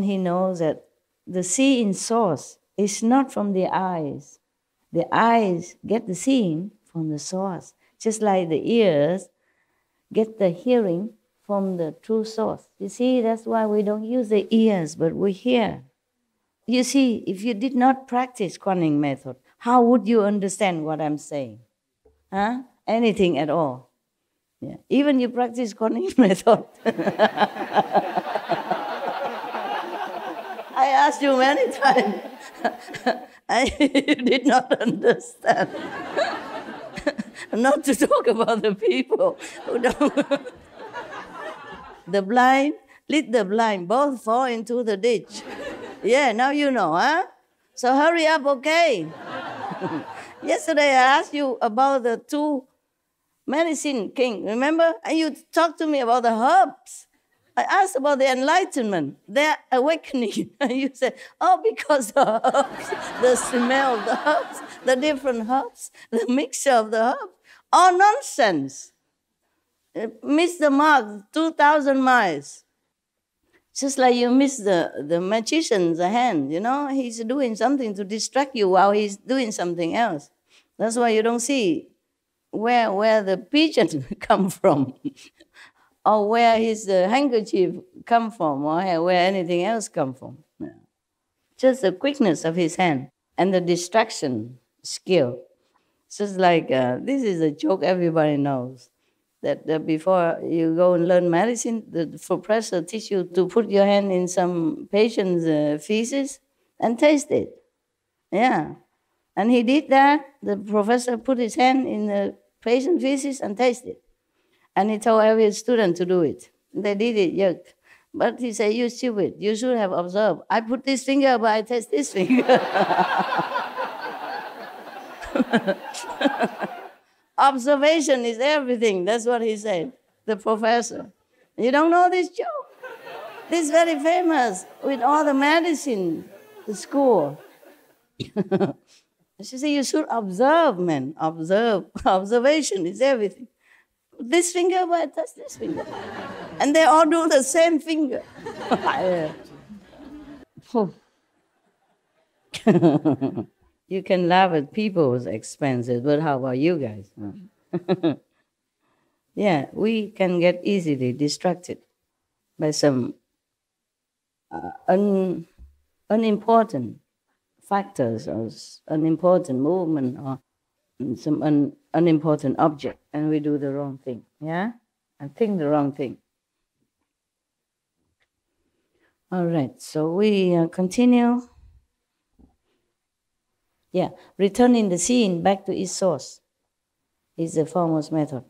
he knows that the seeing source is not from the eyes. The eyes get the seeing from the source, just like the ears get the hearing from the true source. You see, that's why we don't use the ears, but we hear. You see, if you did not practice Kuan method, how would you understand what I'm saying? Huh? Anything at all. Yeah. Even you practice Kuan method. I asked you many times. You did not understand. Not to talk about the people who don't. The blind, lead the blind, both fall into the ditch. Yeah, now you know, huh? So hurry up, okay? Yesterday I asked you about the 2 medicine king, remember? And you talked to me about the herbs. I asked about the enlightenment, their awakening. And you said, because the herbs, the smell of the herbs, the different herbs, the mixture of the herbs, all nonsense. Miss the mark 2,000 miles. Just like you miss the magician's hand, he's doing something to distract you while he's doing something else. That's why you don't see where the pigeon come from, or where his handkerchief come from, or where anything else come from. Yeah. Just the quickness of his hand and the distraction skill. It's just like, this is a joke everybody knows, that before you go and learn medicine, the professor teach you to put your hand in some patient's feces and taste it. Yeah. And he did that. The professor put his hand in the patient's feces and tasted it. And he told every student to do it. They did it, yuck. But he said, you stupid, you should have observed. I put this finger, but I taste this finger. Observation is everything. That's what he said, the professor. You don't know this joke? This is very famous with all the medicine, the school. She said, you should observe, man. Observe. Observation is everything. This finger, but I touch this finger. And they all do the same finger. You can laugh at people's expenses, but how about you guys? Yeah, we can get easily distracted by some unimportant factors or unimportant movement or some unimportant object, and we do the wrong thing, yeah? And think the wrong thing. All right, so we continue. Yeah, returning the seeing back to its source is the foremost method.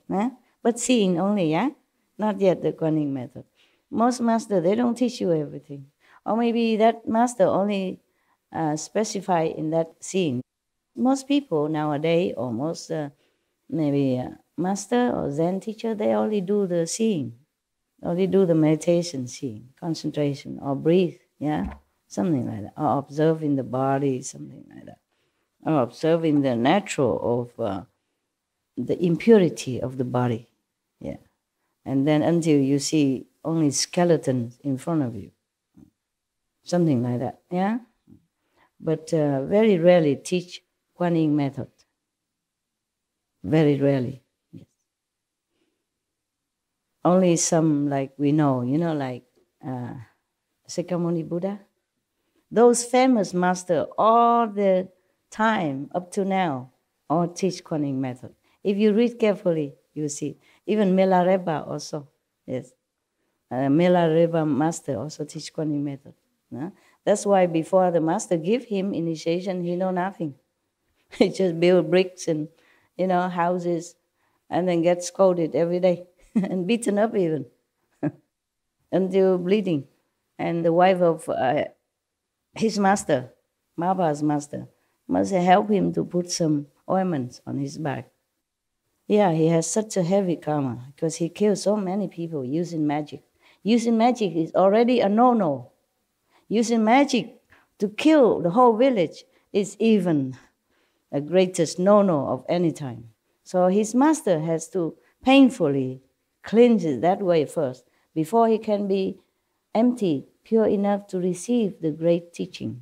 But seeing only, yeah? Not yet the Kuan method. Most masters, they don't teach you everything. Or maybe that master only specify in that seeing. Most people nowadays, or most master or Zen teacher, they only do the seeing. Only do the meditation seeing, concentration, or breathe, yeah? Something like that. Or observing the body, something like that. Or observing the natural of the impurity of the body, yeah. And then until you see only skeletons in front of you, something like that, yeah. But very rarely teach Kuan Yin method. Very rarely, yes. Only some like we know, like Sakyamuni Buddha. Those famous masters all the time up to now all teach Kuan Yin method. If you read carefully, you see. Even Milarepa also, yes. Milarepa master also teach Kuan Yin method. That's why before the master give him initiation, he know nothing. He just build bricks and, houses, and then get scolded every day and beaten up even until bleeding. And the wife of his master, Maba's master, must help him to put some ointments on his back. Yeah, he has such a heavy karma because he killed so many people using magic. Using magic is already a no-no. Using magic to kill the whole village is even the greatest no-no of any time. So his master has to painfully cleanse it that way first before he can be empty, pure enough to receive the great teaching.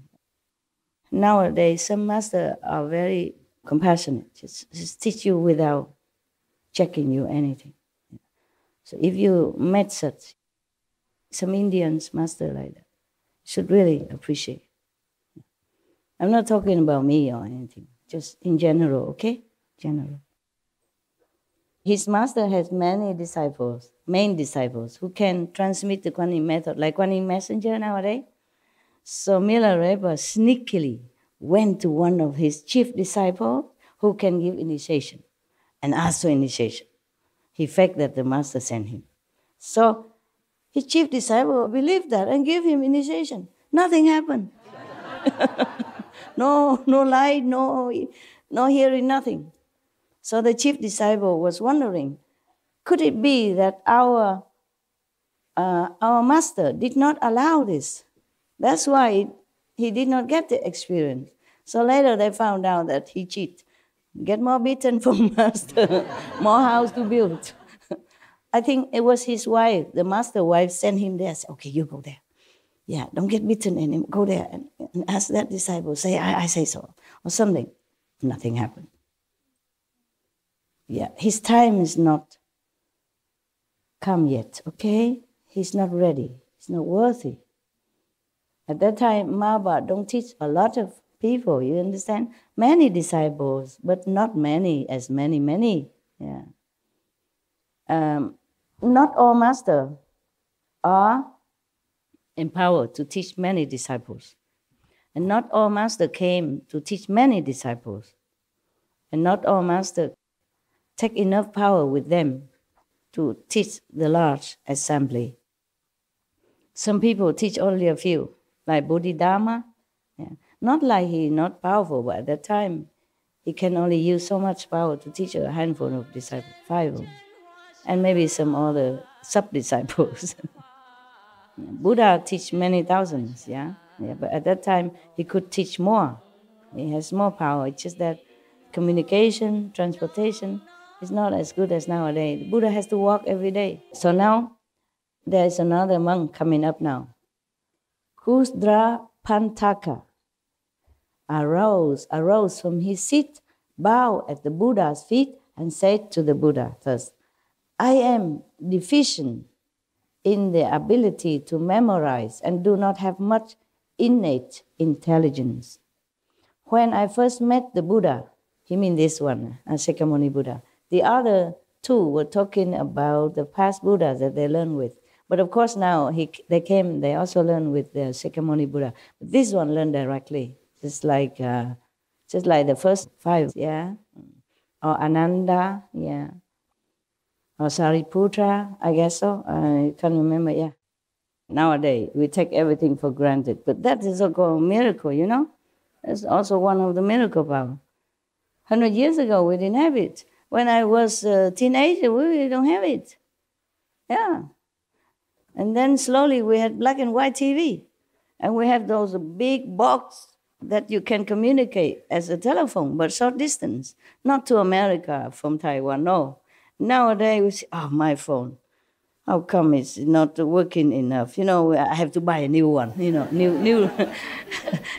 Nowadays, some masters are very compassionate, just teach you without checking you anything. So if you met such, some Indians master like that, should really appreciate. I'm not talking about me or anything, just in general, okay? General. His master has many disciples, main disciples, who can transmit the Kuan Yin method, like Kuan Yin messenger nowadays. So Milarepa sneakily went to one of his chief disciples who can give initiation and asked for initiation. He faked that the master sent him. So his chief disciple believed that and gave him initiation. Nothing happened. No light, no hearing, nothing. So the chief disciple was wondering, could it be that our master did not allow this? That's why he did not get the experience. So later they found out that he cheated. Get more beaten from master, more house to build. I think it was his wife, the master wife, sent him there. Said, okay, you go there. Yeah, don't get beaten anymore. Go there and ask that disciple, say, I say so, or something. Nothing happened. Yeah, his time is not come yet, okay? He's not ready. He's not worthy. At that time, Maba don't teach a lot of people, you understand? Many disciples, but not many, as many. Yeah. Not all masters are empowered to teach many disciples. And not all masters came to teach many disciples. And not all masters take enough power with them to teach the large assembly. Some people teach only a few, like Bodhidharma. Yeah. Not like he's not powerful, but at that time, he can only use so much power to teach a handful of disciples, 5, and maybe some other sub-disciples. Buddha teach many thousands, yeah? But at that time, he could teach more. He has more power. It's just that communication, transportation is not as good as nowadays. Buddha has to walk every day. So now, There's another monk coming up now. Kusdra Pantaka arose from his seat, bowed at the Buddha's feet, and said to the Buddha first, I am deficient in the ability to memorize and do not have much innate intelligence. When I first met the Buddha, he means this one, Shakyamuni Buddha, the other two were talking about the past Buddhas that they learned with. But of course now they also learned with the Shakyamuni Buddha. But this one learned directly, just like the first five, yeah? Or Ananda, yeah. Or Sariputra, I guess so. I can't remember, yeah. Nowadays, we take everything for granted. But that is also a miracle, you know? That's also one of the miracle power. 100 years ago, we didn't have it. When I was a teenager, we don't have it. Yeah. And then slowly we had black and white TV. And we have those big box that you can communicate as a telephone, but short distance. Not to America from Taiwan, no. Nowadays, we say, oh, my phone. How come it's not working enough? You know, I have to buy a new one, you know, new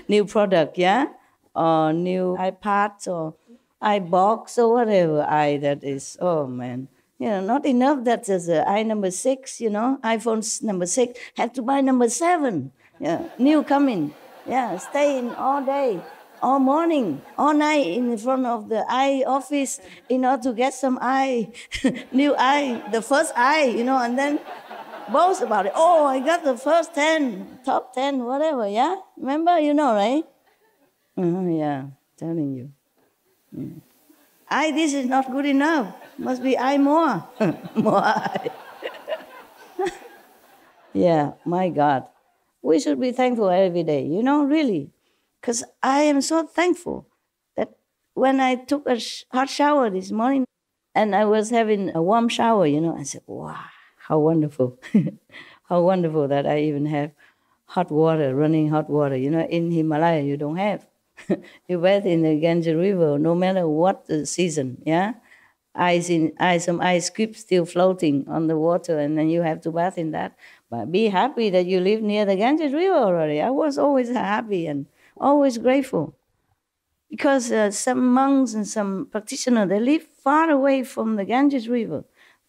new product, yeah? Or new iPad or iBox or whatever that is. Oh, man. You know, not enough that there's an number 6, you know, iPhone number 6. Have to buy number 7. Yeah, new coming. Yeah, stay in all day, all morning, all night in front of the eye office in order to get some eye, new eye, the first eye, you know, and then boast about it. Oh, I got the first 10, top 10, whatever, yeah? Remember, you know, right? Yeah, telling you. This is not good enough. Must be more. More eye. Yeah, my God. We should be thankful every day, you know, really. Because I am so thankful that when I took a hot shower this morning and I was having a warm shower, you know, I said, wow, how wonderful. How wonderful that I even have hot water, running hot water. You know, in Himalaya, you don't have. You bathe in the Ganges River, no matter what the season, yeah? Some ice cubes still floating on the water, and then you have to bath in that. But be happy that you live near the Ganges River already. I was always happy and always grateful. Because some monks and some practitioners, they live far away from the Ganges River.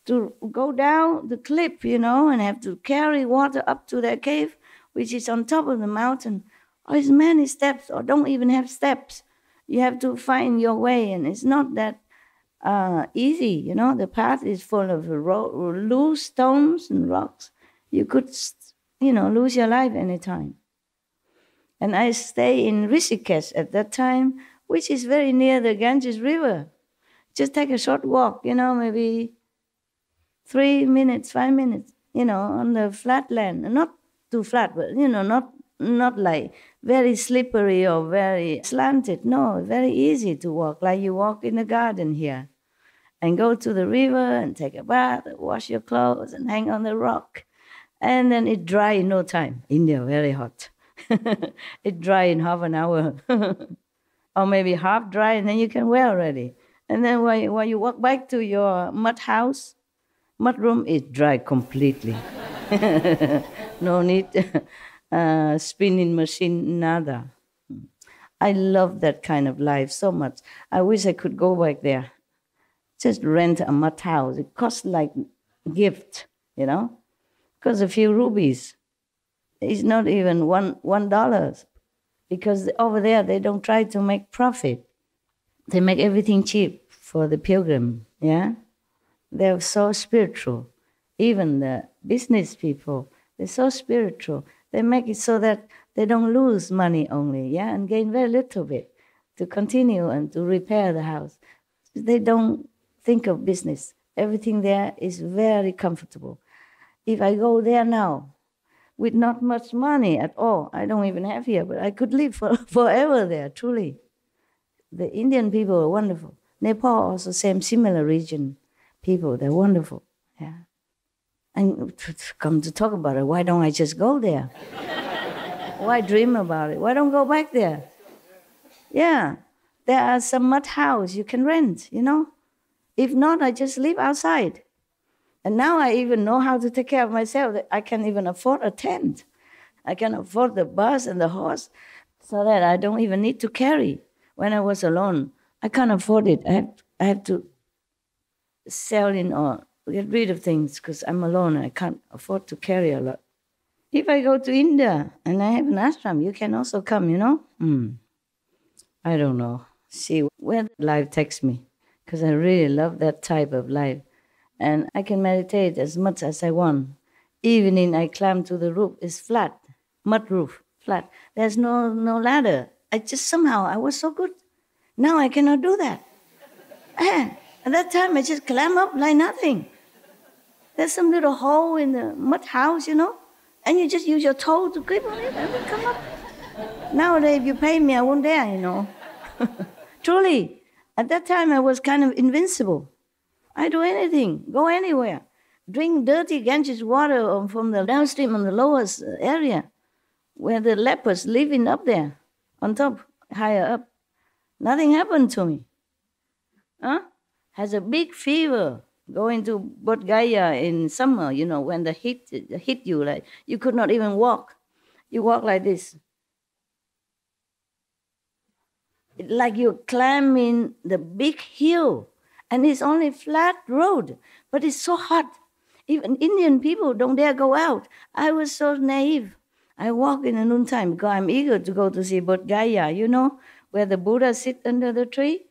To go down the cliff, you know, and have to carry water up to their cave, which is on top of the mountain. Oh, it's many steps, or don't even have steps. You have to find your way, and it's not that easy, you know. The path is full of loose stones and rocks. You could, you know, lose your life anytime. And I stay in Rishikesh at that time, which is very near the Ganges River. Just take a short walk, you know, maybe 3 minutes, 5 minutes, you know, on the flat land. Not too flat, but, you know, not like very slippery or very slanted. No, very easy to walk, like you walk in the garden here. And go to the river and take a bath, wash your clothes and hang on the rock. And then it dry in no time. India, very hot. It dry in half an hour. Or maybe half dry, and then you can wear already. And then when you walk back to your mud room, it dry completely. No need spinning machine, nada. I love that kind of life so much. I wish I could go back there. Just rent a mud house. It costs like a gift, you know, because a few rupees. It's not even $1, because over there they don't try to make profit. They make everything cheap for the pilgrim, yeah? They're so spiritual. Even the business people, they're so spiritual. They make it so that they don't lose money only, yeah, and gain very little bit to continue and to repair the house. They don't think of business. Everything there is very comfortable. If I go there now, with not much money at all, I don't even have here, but I could live forever there, truly. The Indian people are wonderful. Nepal also similar region people, they're wonderful, yeah. And to come to talk about it, why don't I just go there? Why dream about it? Why don't go back there? Yeah, there are some mud houses you can rent, you know. If not, I just live outside. And now I even know how to take care of myself. I can even afford a tent. I can afford the bus and the horse so that I don't even need to carry. When I was alone, I can't afford it. I have to sell in or get rid of things because I'm alone. I can't afford to carry a lot. If I go to India and I have an ashram, you can also come, you know? I don't know. See where life takes me, because I really love that type of life. And I can meditate as much as I want. Evening, I climb to the roof. It's flat, mud roof, flat. There's no ladder. I was so good. Now I cannot do that. And at that time, I just climb up like nothing. There's some little hole in the mud house, you know, and you just use your toe to grip on it and it will come up. Nowadays, if you pay me, I won't dare, you know. Truly, at that time, I was kind of invincible. I do anything, go anywhere, drink dirty Ganges water from the downstream on the lowest area where the lepers living up there, on top, higher up. Nothing happened to me. Has a big fever, going to Bodh Gaya in summer, you know, when the heat hit you, like you could not even walk. You walk like this. Like you're climbing the big hill, and it's only flat road, but it's so hot. Even Indian people don't dare go out. I was so naive. I walk in the noontime because I'm eager to go to see Bodh Gaya, you know, where the Buddha sit under the tree,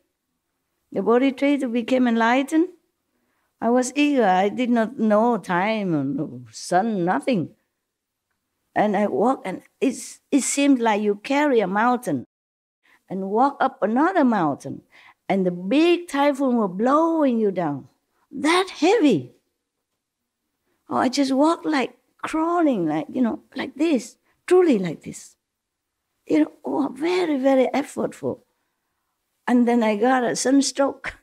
the Bodhi tree to become enlightened. I was eager. I did not know time or no sun, nothing. And I walk, and it seemed like you carry a mountain and walk up another mountain, and the big typhoon were blowing you down. That heavy. Oh, I just walked like crawling, like, you know, like this, truly like this. You know, very, very effortful. And then I got a sunstroke,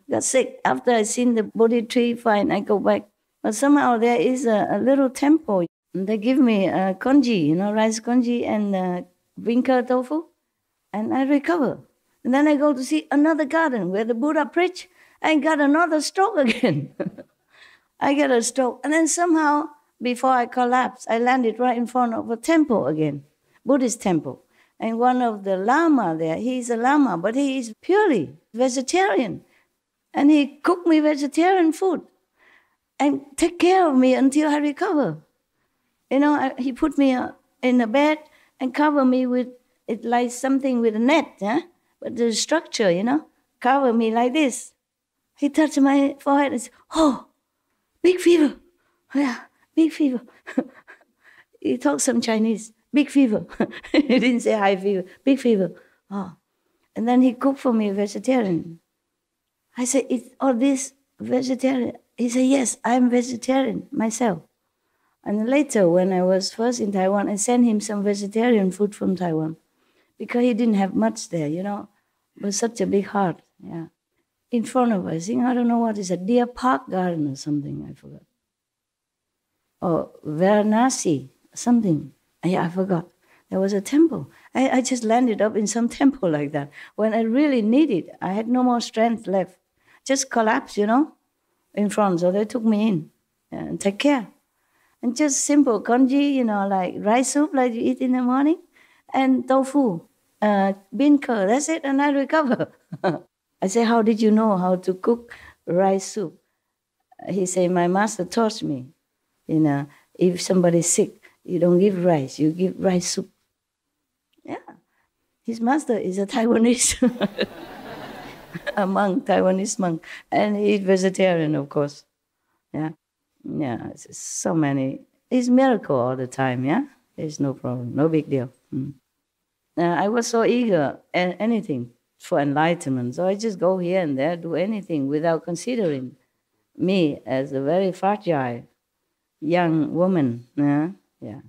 got sick. After I seen the Bodhi tree, fine, I go back. But somehow there is a little temple. They give me congee, you know, rice congee and vinca tofu, and I recover. And then I go to see another garden where the Buddha preached, and got another stroke again. I get a stroke. And then somehow, before I collapsed, I landed right in front of a temple again, Buddhist temple. And one of the Lama there, he's a Lama, but he is purely vegetarian. And he cooked me vegetarian food and take care of me until I recover. You know, he put me in a bed and cover me with, it like something with a net, but the structure, you know, cover me like this. He touched my forehead and said, "Oh, big fever." Yeah, big fever. He talked some Chinese. Big fever. He didn't say high fever. Big fever. Oh. And then he cooked for me vegetarian. I said, "Is all this vegetarian?" He said, "Yes, I'm vegetarian myself." And later, when I was first in Taiwan, I sent him some vegetarian food from Taiwan because he didn't have much there, you know. It was such a big heart, yeah. In front of us, I don't know what is a Deer Park garden or something, I forgot. Or Varanasi, something. Yeah, I forgot. There was a temple. I just landed up in some temple like that. When I really needed, I had no more strength left. Just collapsed, you know, in front. So they took me in and take care. And just simple congee, you know, like rice soup like you eat in the morning, and tofu, bean curd, that's it, and I recover. I say, "How did you know how to cook rice soup?" He said, "My master taught me, you know, if somebody's sick, you don't give rice, you give rice soup." Yeah. His master is a Taiwanese, a monk, Taiwanese monk, and he's vegetarian, of course. Yeah. Yeah, it's so many. It's miracle all the time, yeah? There's no problem, no big deal. I was so eager at anything for enlightenment, so I just go here and there, do anything without considering me as a very fragile young woman. Yeah.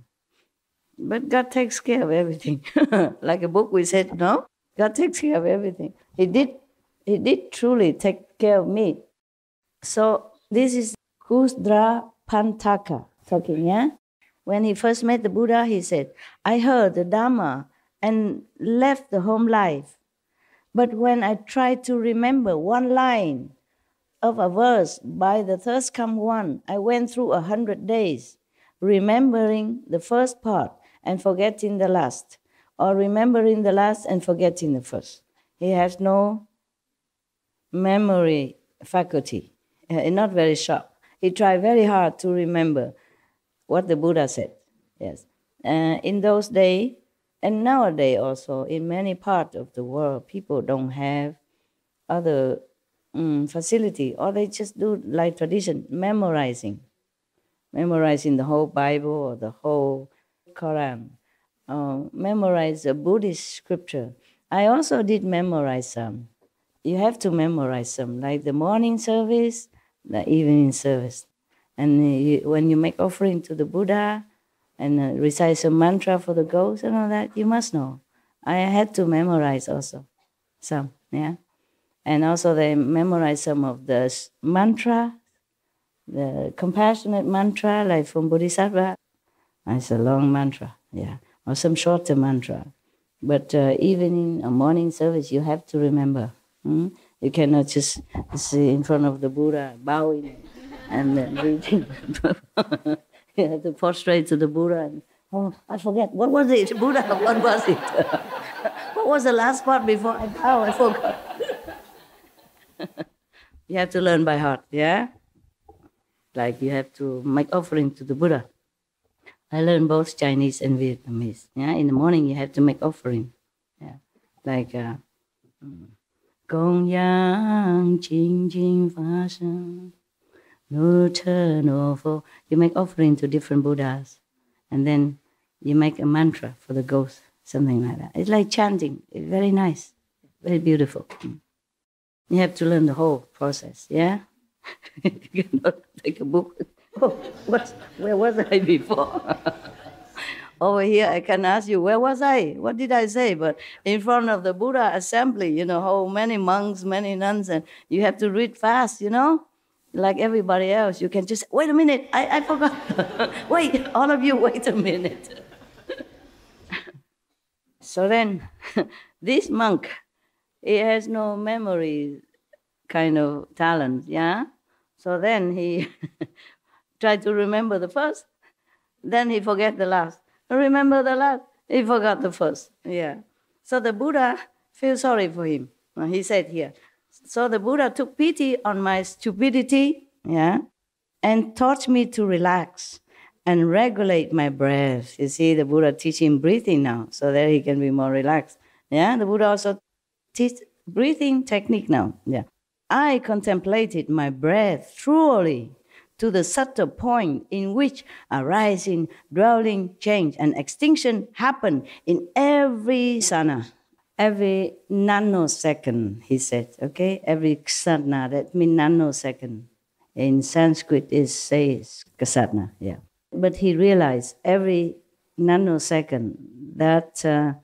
But God takes care of everything. Like a book we said, no? God takes care of everything. He did truly take care of me. So this is Kusdra Pantaka talking, yeah? When he first met the Buddha, he said, "I heard the Dhamma and left the home life. But when I tried to remember one line, of a verse by the thirst come one. I went through 100 days, remembering the first part and forgetting the last, or remembering the last and forgetting the first. He has no memory faculty, not very sharp. He tried very hard to remember what the Buddha said. Yes, in those days, and nowadays also, in many parts of the world, people don't have other facility, or they just do like tradition, memorizing the whole Bible or the whole Quran, memorize the Buddhist scripture. I also did memorize some. You have to memorize some, like the morning service, the evening service. And when you make offering to the Buddha and recite some mantra for the ghosts and all that, you must know. I had to memorize also some, yeah. And also they memorize some of the mantra, the compassionate mantra, like from Bodhisattva. It's a long mantra, yeah, or some shorter mantra. But evening or morning service, you have to remember. You cannot just sit in front of the Buddha, bowing and reading. You have to prostrate to the Buddha and, oh, I forget, what was it, Buddha, what was it? What was the last part before I bow? I forgot. You have to learn by heart, yeah? Like you have to make offering to the Buddha. I learned both Chinese and Vietnamese. Yeah, in the morning you have to make offering. Yeah, like Gong Yang Jing Jing Fa Sheng No Che No Fo. You make offering to different Buddhas, and then you make a mantra for the ghost, something like that. It's like chanting. It's very nice, very beautiful. You have to learn the whole process. Yeah, you cannot take a book. Oh, where was I before? Over here, I can ask you, where was I? What did I say? But in front of the Buddha assembly, how many monks, many nuns, and you have to read fast, like everybody else. You can just, wait a minute, I forgot. Wait, all of you, wait a minute. So then, this monk, he has no memory kind of talent, yeah? So then he tried to remember the first, then he forget the last. Remember the last, he forgot the first, yeah. So the Buddha feels sorry for him. He said here, so the Buddha took pity on my stupidity, yeah, and taught me to relax and regulate my breath. You see, the Buddha teach him breathing now, so that he can be more relaxed. Yeah, the Buddha also teach breathing technique now. Yeah, I contemplated my breath thoroughly to the subtle point in which arising, dwelling, change, and extinction happen in every sana, every nanosecond, he said, okay? Every ksatna, that means nanosecond. In Sanskrit, it says ksatna, yeah. But he realized every nanosecond that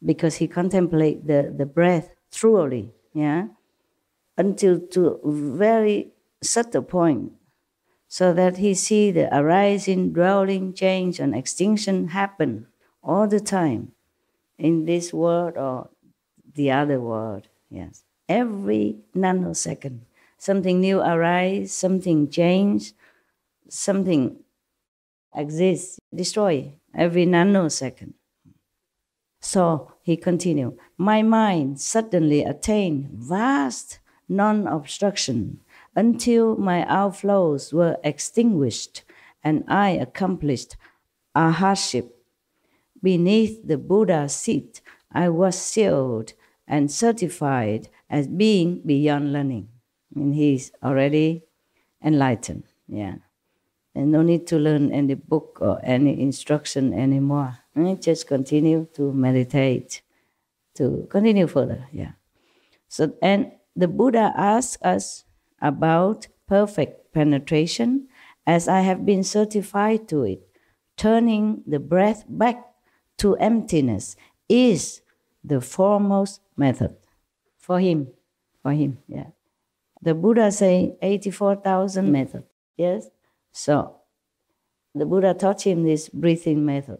because he contemplated the breath thoroughly, yeah, until to very subtle point, so that he see the arising, dwelling, change, and extinction happen all the time in this world or the other world. Yes, every nanosecond, something new arise, something change, something exists, destroy every nanosecond. So he continued, my mind suddenly attained vast non-obstruction until my outflows were extinguished and I accomplished arhatship. Beneath the Buddha's seat, I was sealed and certified as being beyond learning. I mean, he's already enlightened, yeah. And no need to learn any book or any instruction anymore. Just continue to meditate, to continue further, yeah. So, and the Buddha asks us about perfect penetration, as I have been certified to it. Turning the breath back to emptiness is the foremost method for him, yeah. The Buddha say 84,000 methods, yes? So the Buddha taught him this breathing method.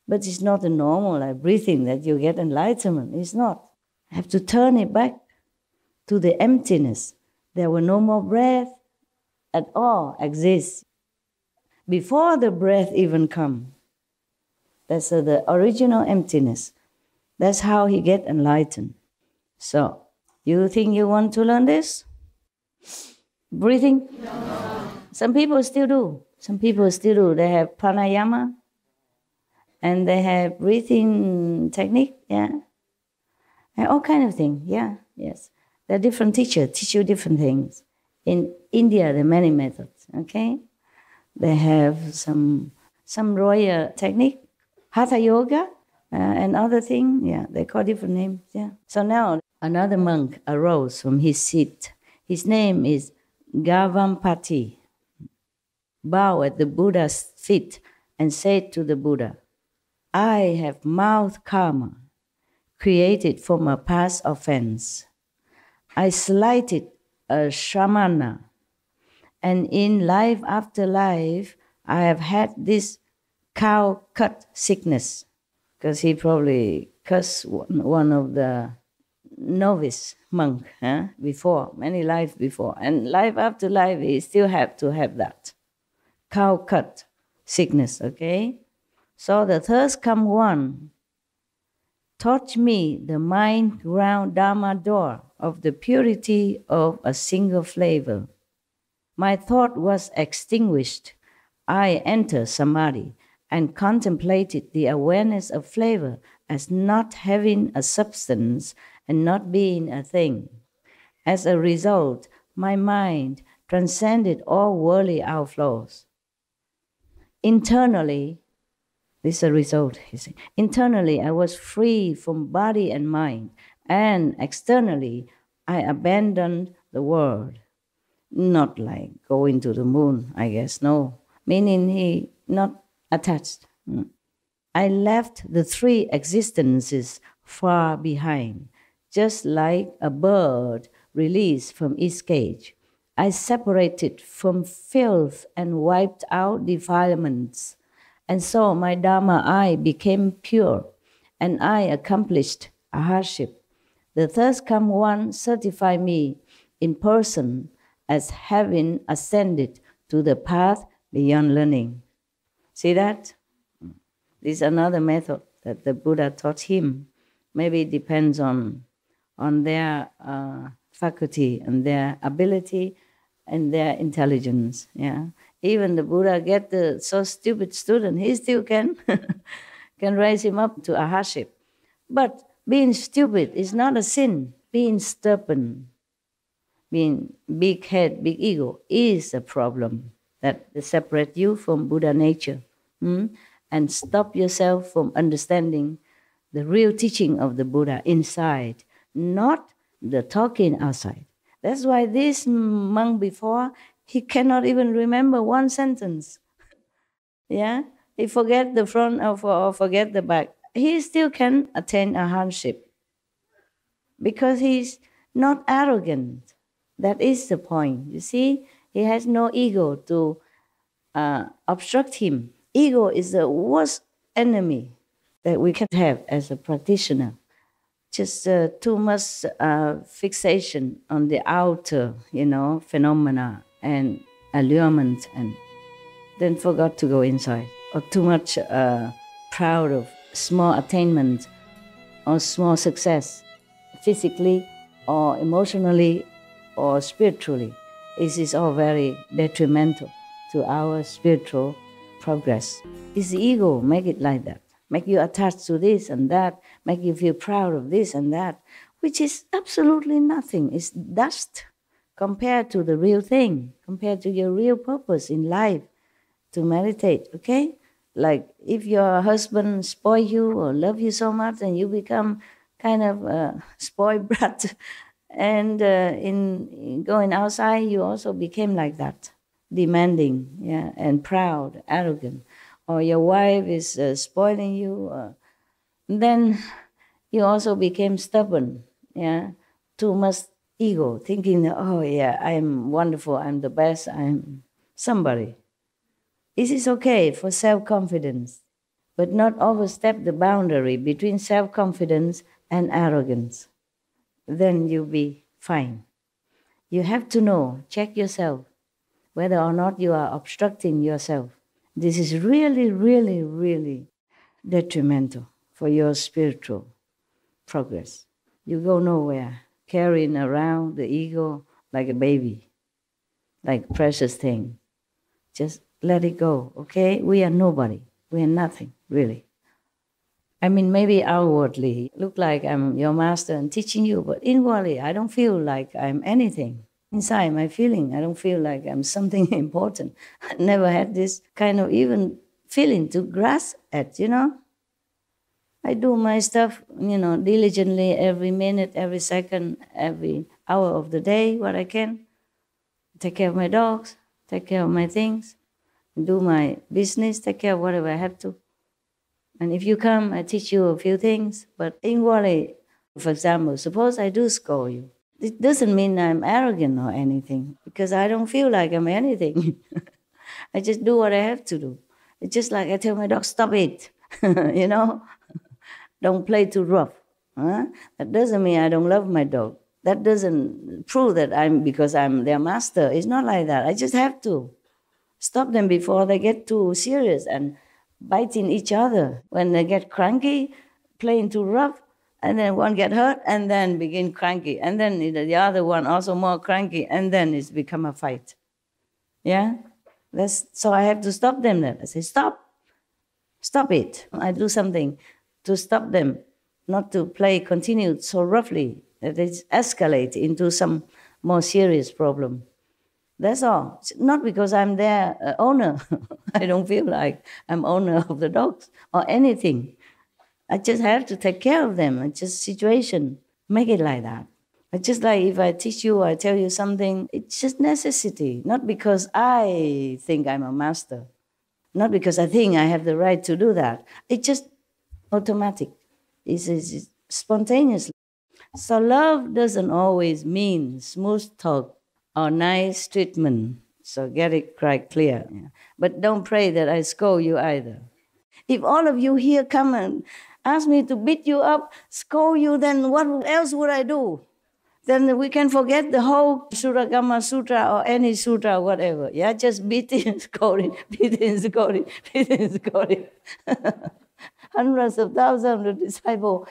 But it's not a normal like breathing that you get enlightenment. It's not. You have to turn it back to the emptiness. There will no more breath at all exist. Before the breath even come, that's the original emptiness. That's how he get enlightened. So, you think you want to learn this? Breathing? No. Some people still do. Some people still do. They have pranayama and they have breathing technique, yeah. And all kind of things, yeah, yes. There are different teachers teach you different things. In India, there are many methods, okay? They have some royal technique, hatha yoga, and other thing, yeah, they call different names, yeah. So now another monk arose from his seat. His name is Gavampati. Bowed at the Buddha's feet and said to the Buddha, I have mouth karma created from a past offense. I slighted a Shramana, and in life after life, I have had this cow cut sickness, because he probably cursed one of the novice monk before, many lives before. And life after life, he still have to have that cow cut sickness, okay? So the third come one taught me the mind ground Dharma door of the purity of a single flavor. My thought was extinguished. I entered Samadhi and contemplated the awareness of flavor as not having a substance and not being a thing. As a result, my mind transcended all worldly outflows. Internally, this is a result, you see. Internally, I was free from body and mind, and externally, I abandoned the world. Not like going to the moon, I guess, no. Meaning he not attached. I left the three existences far behind, just like a bird released from its cage. I separated from filth and wiped out defilements. And so my Dharma I became pure, and I accomplished a hardship. The third come one certified me in person as having ascended to the path beyond learning. See that? This is another method that the Buddha taught him. Maybe it depends on their faculty and their ability and their intelligence. Yeah, even the Buddha get the so stupid student, he still can raise him up to a hardship. But being stupid is not a sin. Being stubborn, being big head, big ego is a problem that separate you from Buddha nature, and stop yourself from understanding the real teaching of the Buddha inside, not the talking outside. That's why this monk before, he cannot even remember one sentence. Yeah, he forget the front or forget the back. He still can attain a hardship because he's not arrogant. That is the point. You see, he has no ego to obstruct him. Ego is the worst enemy that we can have as a practitioner. Just too much fixation on the outer, phenomena and allurement, and then forgot to go inside. Or too much proud of small attainment or small success, physically or emotionally or spiritually. This is all very detrimental to our spiritual progress. It's the ego make it like that. Make you attached to this and that, make you feel proud of this and that, which is absolutely nothing. It's dust compared to the real thing, compared to your real purpose in life, to meditate, okay? Like if your husband spoil you or love you so much and you become kind of a spoiled brat, and in going outside you also became like that, demanding, and proud, arrogant. Or your wife is spoiling you, then you also became stubborn, too much ego, thinking, oh yeah, I'm wonderful, I'm the best, I'm somebody. This is okay for self-confidence, but not overstep the boundary between self-confidence and arrogance. Then you'll be fine. You have to know, check yourself, whether or not you are obstructing yourself. This is really, really, really detrimental for your spiritual progress. You go nowhere, carrying around the ego like a baby, like a precious thing. Just let it go, okay? We are nobody. We are nothing, really. I mean, maybe outwardly, look like I'm your master and teaching you, but inwardly, I don't feel like I'm anything. Inside my feeling, I don't feel like I'm something important. I never had this kind of even feeling to grasp at, I do my stuff, diligently every minute, every second, every hour of the day, what I can. Take care of my dogs, take care of my things, do my business, take care of whatever I have to. And if you come, I teach you a few things. But inwardly, for example, suppose I do scold you. It doesn't mean I'm arrogant or anything, because I don't feel like I'm anything. I just do what I have to do. It's just like I tell my dog, stop it, Don't play too rough. That doesn't mean I don't love my dog. That doesn't prove that because I'm their master. It's not like that. I just have to stop them before they get too serious and biting each other. When they get cranky, playing too rough, and then one get hurt, and then begin cranky, and then the other one also more cranky, and then it's become a fight. Yeah? So I have to stop them then. I say, stop it. I do something to stop them, not to continue so roughly that it escalate into some more serious problem. That's all. It's not because I'm their owner. I don't feel like I'm owner of the dogs or anything. I just have to take care of them. It's just situation. Make it like that. It's just like if I teach you, I tell you something, it's just necessity. Not because I think I'm a master. Not because I think I have the right to do that. It's just automatic. It's spontaneous. So love doesn't always mean smooth talk or nice treatment. So get it quite clear. Yeah. But don't pray that I scold you either. If all of you here come and ask me to beat you up, scold you, then what else would I do? Then we can forget the whole Suragama Sutra or any sutra or whatever. Yeah, just beating, scolding, beating, scolding, beating, scolding. Hundreds of thousands of disciples,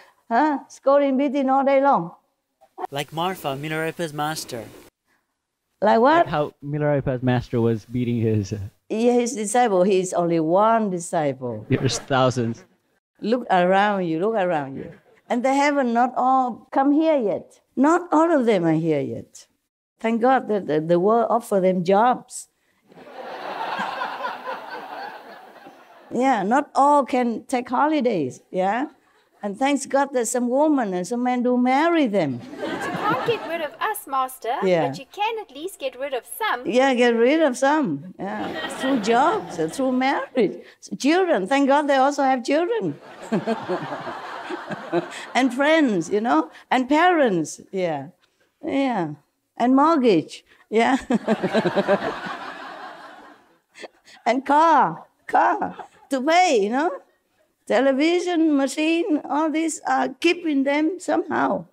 scolding, beating all day long. Like Marfa, Milarepa's master. Like what? Like how Milarepa's master was beating his... his disciple. He is only one disciple. There's thousands. Look around you. And they haven't not all come here yet. Not all of them are here yet. Thank God that the world offer them jobs. Yeah, not all can take holidays, yeah? And thanks God that some women and some men do marry them. You can't get rid of us, Master, Yeah. but you can at least get rid of some. Yeah, get rid of some, yeah, through jobs, through marriage. Children, thank God they also have children. And friends, and parents, yeah, and mortgage, yeah. And car to pay, television, machine, all these are keeping them somehow.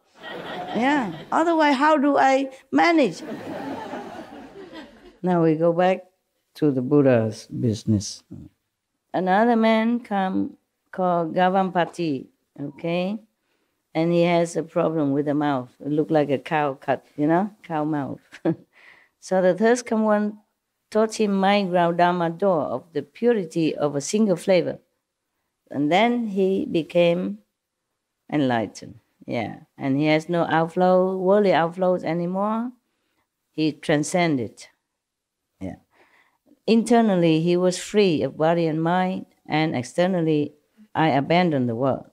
Yeah, otherwise how do I manage? Now we go back to the Buddha's business. Another man come called Gavampati, okay? And he has a problem with the mouth. It looked like a cow cut, cow mouth. So the third come one taught him mind ground Dharma door of the purity of a single flavor. And then he became enlightened. Yeah. And he has no worldly outflows anymore. He transcended. Yeah. Internally, he was free of body and mind, and externally, I abandoned the world.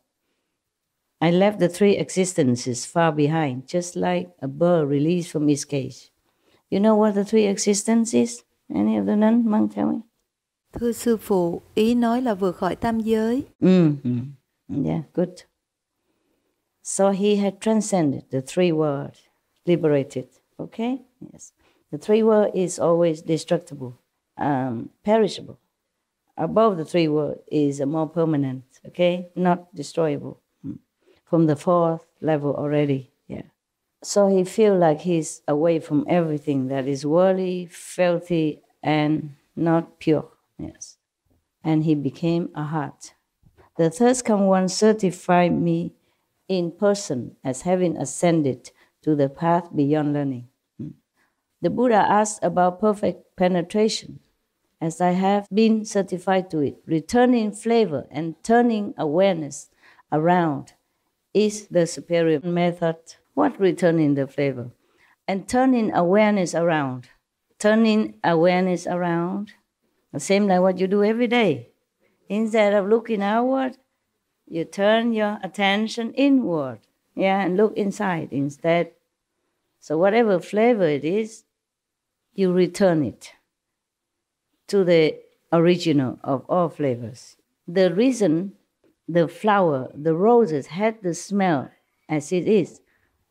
I left the three existences far behind, just like a bird released from its cage. You know what the three existences? Any of the nun, monk, tell me? Thưa sư phụ, ý nói là vượt khỏi tam giới. Yeah, good. So he had transcended the three worlds, liberated. Okay? Yes. The three worlds is always destructible, perishable. Above the three worlds is a more permanent, okay? Not destroyable. From the fourth level already, yeah. So he feels like he's away from everything that is worldly, filthy, and not pure. Yes. And he became a heart. The third come one certified me in person as having ascended to the path beyond learning. The Buddha asked about perfect penetration, as I have been certified to it. Returning flavor and turning awareness around is the superior method. What returning the flavor? And turning awareness around. Turning awareness around, the same like what you do every day. Instead of looking outward, you turn your attention inward, and look inside instead. So whatever flavor it is, you return it to the original of all flavors. The reason the flower, the roses had the smell as it is,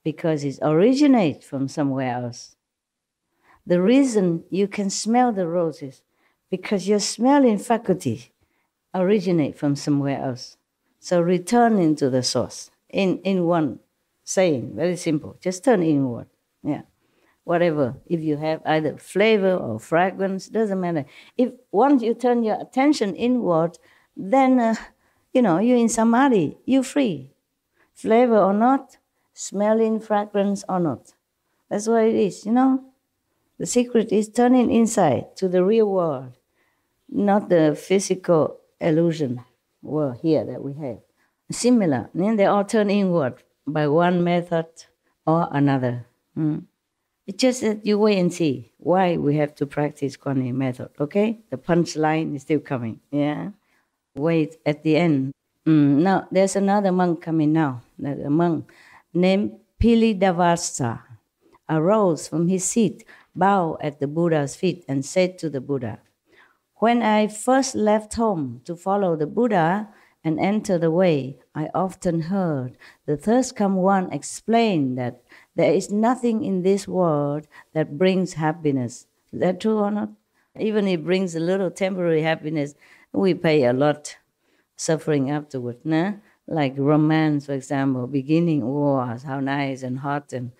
because it originates from somewhere else. The reason you can smell the roses, because your smelling faculty originate from somewhere else. So return into the source in one saying, very simple. Just turn inward. Whatever. If you have either flavor or fragrance, doesn't matter. If once you turn your attention inward, then you're in samadhi. You're free. Flavor or not, smelling fragrance or not. That's what it is. The secret is turning inside to the real world, not the physical illusion world here that we have. Similar, then they all turn inward by one method or another. It's just that you wait and see why we have to practice Kuan Yin method, okay? The punchline is still coming, Wait at the end. Now, there's another monk coming now. A monk named Pilidavasa arose from his seat, bowed at the Buddha's feet, and said to the Buddha, "When I first left home to follow the Buddha and enter the way, I often heard the thirst come one explain that there is nothing in this world that brings happiness." Is that true or not? Even if it brings a little temporary happiness, we pay a lot suffering afterward. Nah? Like romance, for example, beginning, how nice and hot and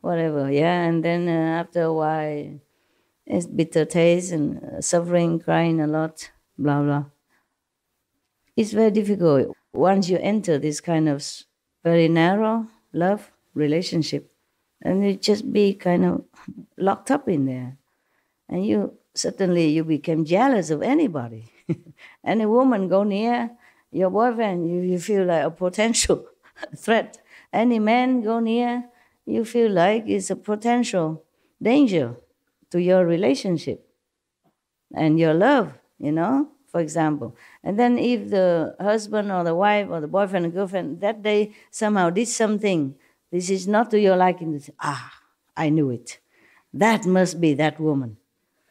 whatever, and then after a while, it's bitter taste and suffering, crying a lot, blah, blah. It's very difficult. Once you enter this kind of very narrow love relationship, and you just be kind of locked up in there. And you become jealous of anybody. Any woman go near your boyfriend, you feel like a potential threat. Any man go near, you feel like it's a potential danger to your relationship and your love, for example. And then if the husband or the wife or the boyfriend or girlfriend that day somehow did something, this is not to your liking, I knew it. That must be that woman.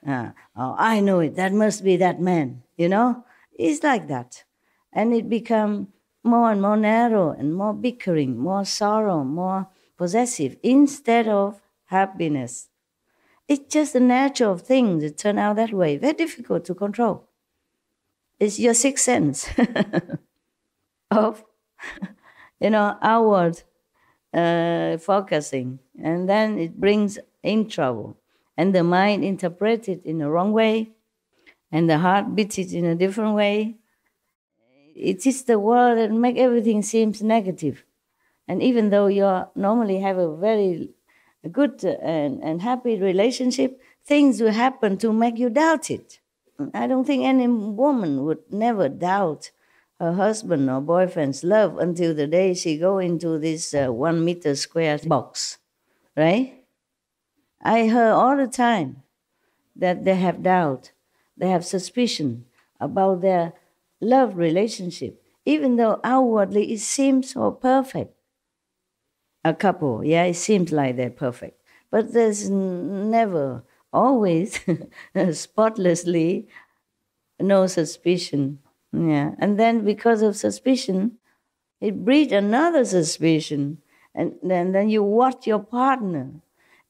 I know it. That must be that man. It's like that. And it becomes more and more narrow and more bickering, more sorrow, more possessive, instead of happiness. It's just the nature of things. It turns out that way. Very difficult to control. It's your sixth sense of, outward focusing. And then it brings in trouble. And the mind interprets it in the wrong way. And the heart beats it in a different way. It is the world that makes everything seem negative. And even though you normally have a very good and happy relationship, things will happen to make you doubt it. I don't think any woman would never doubt her husband or boyfriend's love until the day she go into this 1 meter square box, right? I heard all the time that they have doubt, they have suspicion about their love relationship, even though outwardly it seems so perfect. A couple, it seems like they're perfect. But there's never, always, spotlessly, no suspicion. And then because of suspicion, it breeds another suspicion. And then you watch your partner.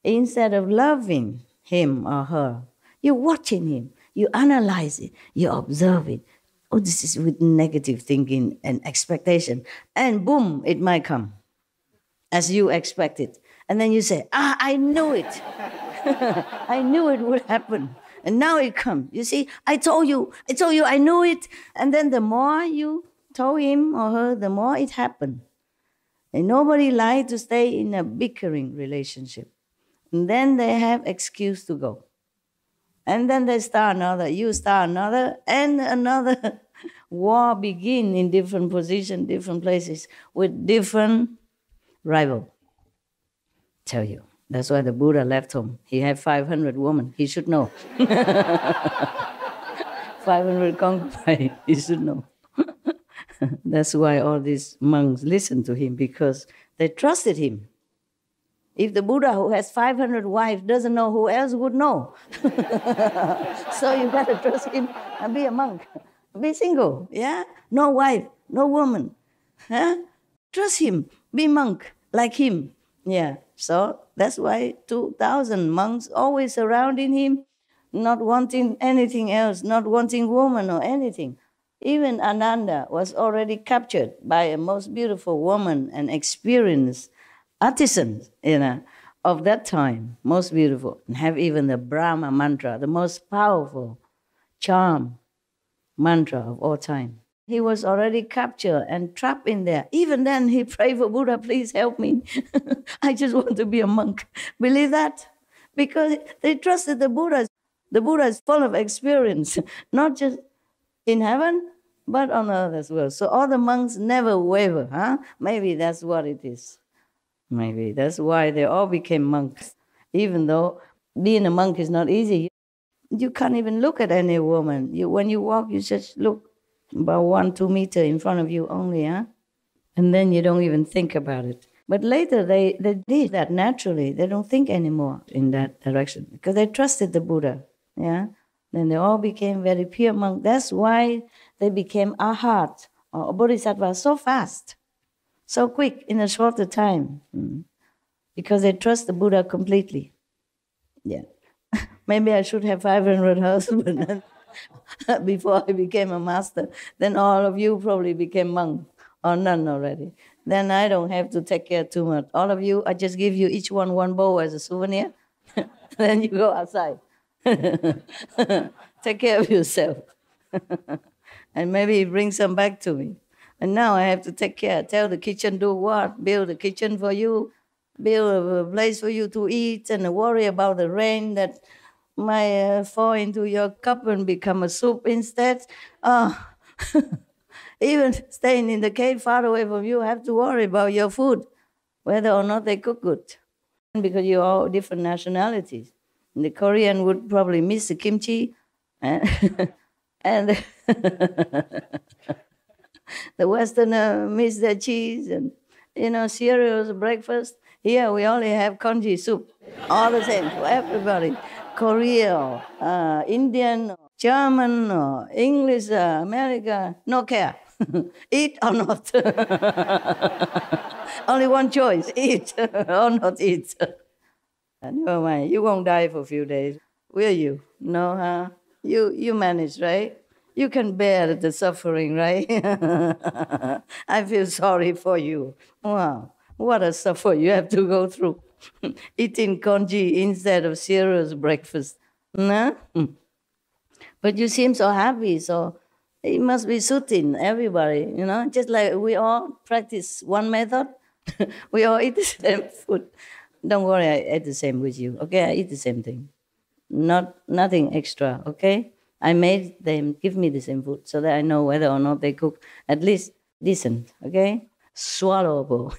Instead of loving him or her, you're watching him. You analyze it. You observe it. Oh, this is with negative thinking and expectation. And boom, it might come. as you expected. And then you say, I knew it. I knew it would happen. And now it comes. You see, I told you, I knew it. And then the more you told him or her, the more it happened. And nobody likes to stay in a bickering relationship. And then they have excuse to go. And then they start another, you start another, and another war begin in different positions, different places, with different rival. Tell you. That's why the Buddha left home. He had 500 women. He should know. 500 concubines. He should know. That's why all these monks listened to him, because they trusted him. If the Buddha, who has 500 wives, doesn't know, who else would know? So you better trust him and be a monk. Be single, yeah? No wife, no woman. Huh? Trust him. Be monk like him. Yeah. So that's why 2,000 monks always surrounding him, not wanting anything else, not wanting woman or anything. Even Ananda was already captured by a most beautiful woman and experienced artisan, of that time, most beautiful, and have even the Brahma mantra, the most powerful charm mantra of all time. He was already captured and trapped in there. Even then, he prayed for Buddha, please help me. I just want to be a monk. Believe that? Because they trusted the Buddha. The Buddha is full of experience, not just in heaven, but on earth as well. So all the monks never waver, huh? Maybe that's what it is. Maybe that's why they all became monks. Even though being a monk is not easy. You can't even look at any woman. When you walk, you just look about 1-2 meters in front of you only, huh? And then you don't even think about it. But later they did that naturally. They don't think anymore in that direction because they trusted the Buddha, yeah? Then they all became very pure monks. That's why they became arhat or bodhisattva so fast, so quick, in a shorter time, because they trust the Buddha completely. Yeah. Maybe I should have 500 husbands before I became a master. Then all of you probably became monk or nun already. Then I don't have to take care too much. All of you, I just give you each one bowl as a souvenir. Then you go outside. Take care of yourself. And maybe bring some back to me. And now I have to take care. Tell the kitchen do what? Build a kitchen for you. Build a place for you to eat, and worry about the rain that might fall into your cup and become a soup instead. Even staying in the cave far away from you, have to worry about your food, whether or not they cook good. Because you're all different nationalities. The Korean would probably miss the kimchi, and the Westerner miss their cheese and, cereals, breakfast. Here we only have congee soup, all the same for everybody. Korea, Indian, German, or English, America, no care. Eat or not. Only one choice, eat or not eat. Never mind, you won't die for a few days, will you? No, huh? You manage, right? You can bear the suffering, right? I feel sorry for you. Wow, what a suffer you have to go through. Eating congee instead of cereals breakfast. No? But you seem so happy, so it must be suiting everybody, just like we all practice one method. We all eat the same food. Don't worry, I eat the same with you, okay? I eat the same thing. Nothing extra, okay? I made them give me the same food so that I know whether or not they cook at least decent, okay? Swallowable.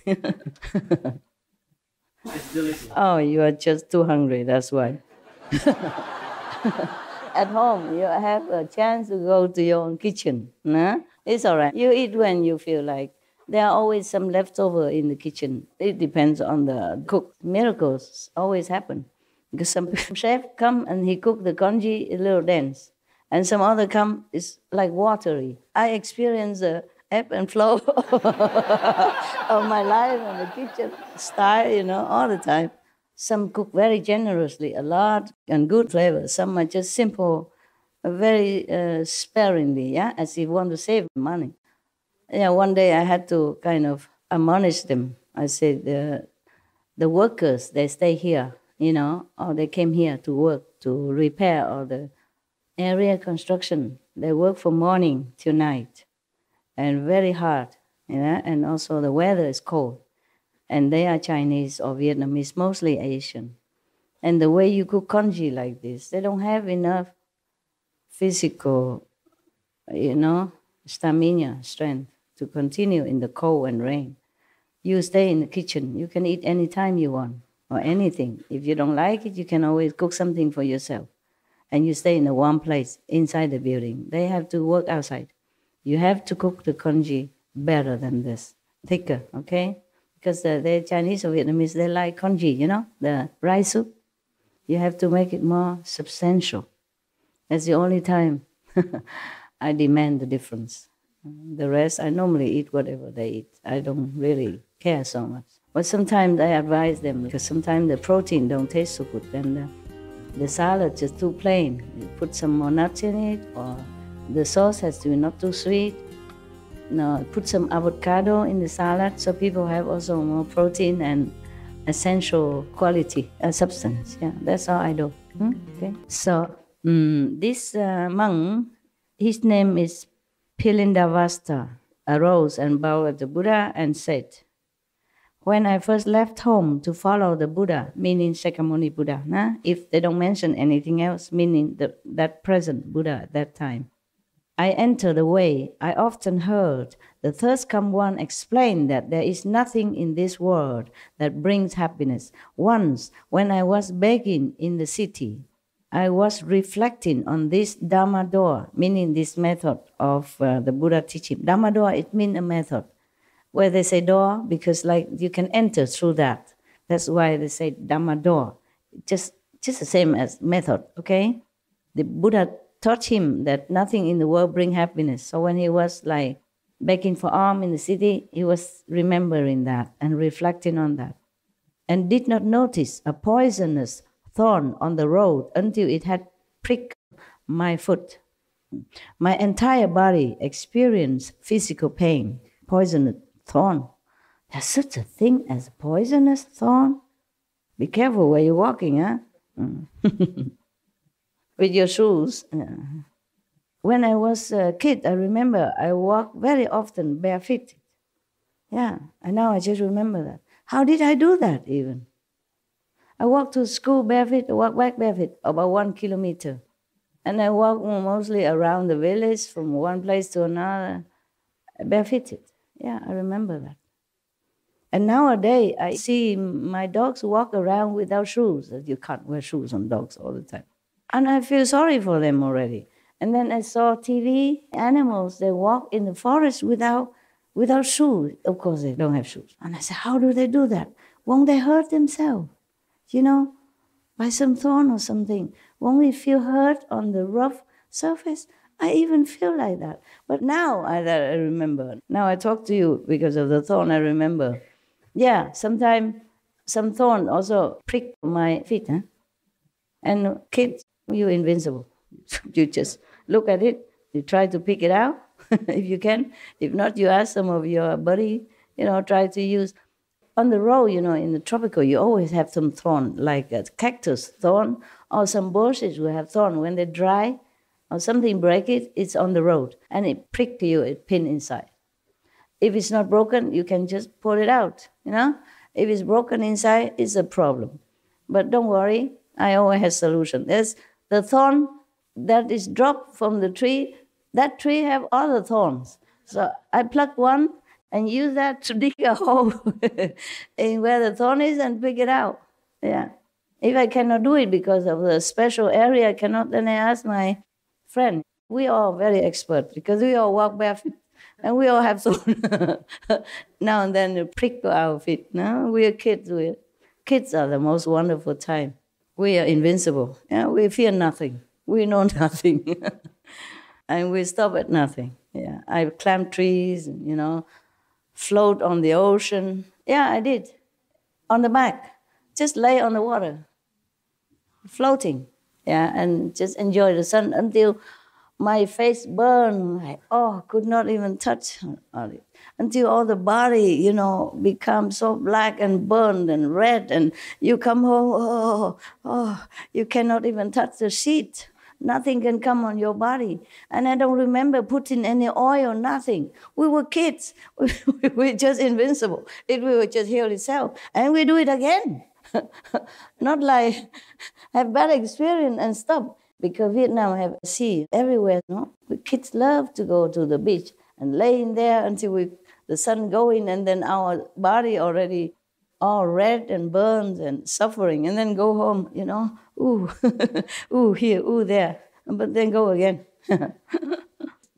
It's delicious. Oh, you are just too hungry, that's why. At home, you have a chance to go to your own kitchen. Nah? It's all right. You eat when you feel like. There are always some leftover in the kitchen. It depends on the cook. Miracles always happen. Because some chef come and he cook the congee a little dense. And some other come, it's like watery. I experience the ebb and flow of my life in the kitchen style, all the time. Some cook very generously, a lot, and good flavor. Some are just simple, very sparingly, yeah, as if you want to save money. Yeah, one day I had to kind of admonish them. I said, the workers, they stay here, or they came here to work, to repair all the area construction. They work from morning till night and very hard, and also the weather is cold. And they are Chinese or Vietnamese, mostly Asian. And the way you cook congee like this, they don't have enough physical, stamina, strength to continue in the cold and rain. You stay in the kitchen. You can eat anytime you want or anything. If you don't like it, you can always cook something for yourself. And you stay in a warm place inside the building. They have to work outside. You have to cook the congee better than this, thicker, okay? Because the Chinese or Vietnamese, they like congee, the rice soup. You have to make it more substantial. That's the only time I demand the difference. The rest, I normally eat whatever they eat. I don't really care so much. But sometimes I advise them, because sometimes the protein don't taste so good. And the salad just too plain. You put some more nuts in it, or the sauce has to be not too sweet. No, put some avocado in the salad so people have also more protein and essential quality, substance. Yeah, that's all I do. Okay. So this monk, his name is Pilindavasta, arose and bowed at the Buddha and said, "When I first left home to follow the Buddha," meaning Shakyamuni Buddha, if they don't mention anything else, meaning that present Buddha at that time, "I entered the way. I often heard the thirst-come one explain that there is nothing in this world that brings happiness. Once, when I was begging in the city, I was reflecting on this Dhamma door," meaning this method of the Buddha teaching. Dhamma door, it means a method. Where they say door, because like you can enter through that. That's why they say Dhamma door. Just the same as method, okay? The Buddha taught him that nothing in the world brings happiness. So when he was like begging for alms in the city, he was remembering that and reflecting on that. And did not notice a poisonous thorn on the road until it had pricked my foot. My entire body experienced physical pain. Poisonous thorn. There's such a thing as a poisonous thorn? Be careful where you're walking, huh? With your shoes. When I was a kid, I remember I walked very often barefooted. Yeah, and now I just remember that. How did I do that even? I walked to school barefoot, I walked back barefoot, about 1 kilometer. And I walked mostly around the village from one place to another, barefooted. Yeah, I remember that. And nowadays, I see my dogs walk around without shoes. You can't wear shoes on dogs all the time. And I feel sorry for them already. And then I saw TV, animals, they walk in the forest without shoes. Of course, they don't have shoes. And I said, how do they do that? Won't they hurt themselves? By some thorn or something. Won't we feel hurt on the rough surface? I even feel like that. But now I remember. Now I talk to you because of the thorn, I remember. Yeah, sometimes some thorn also prick my feet. Huh? And kids, you're invincible. You just look at it, you try to pick it out if you can. If not, you ask some of your buddy, try to use. On the road, in the tropical, you always have some thorn, like a cactus thorn, or some bushes will have thorn. When they dry, or something break it, it's on the road, and it prick you, it pin inside. If it's not broken, you can just pull it out, If it's broken inside, it's a problem. But don't worry, I always have solution. There's the thorn that is dropped from the tree. That tree have other thorns. So I pluck one and use that to dig a hole in where the thorn is and pick it out. Yeah. If I cannot do it because of the special area, I cannot, then I ask my friend. We are very expert because we all walk barefoot and we all have thorn. Now and then to prick our feet. No? We are kids. Kids are the most wonderful time. We are invincible. Yeah? We fear nothing. We know nothing. And we stop at nothing. Yeah. I climb trees, float on the ocean. Yeah, I did. On the back. Just lay on the water. Floating. Yeah, and just enjoy the sun until my face burned, could not even touch it. Until all the body, becomes so black and burned and red, and you come home, you cannot even touch the sheet. Nothing can come on your body. And I don't remember putting any oil, nothing. We were kids. We were just invincible. We were just heal itself. And we do it again. Not like have bad experience and stop. Because Vietnam have sea everywhere, no? The kids love to go to the beach and lay in there until the sun going, and then our body already all red and burned and suffering, and then go home, ooh, ooh here, ooh there, but then go again.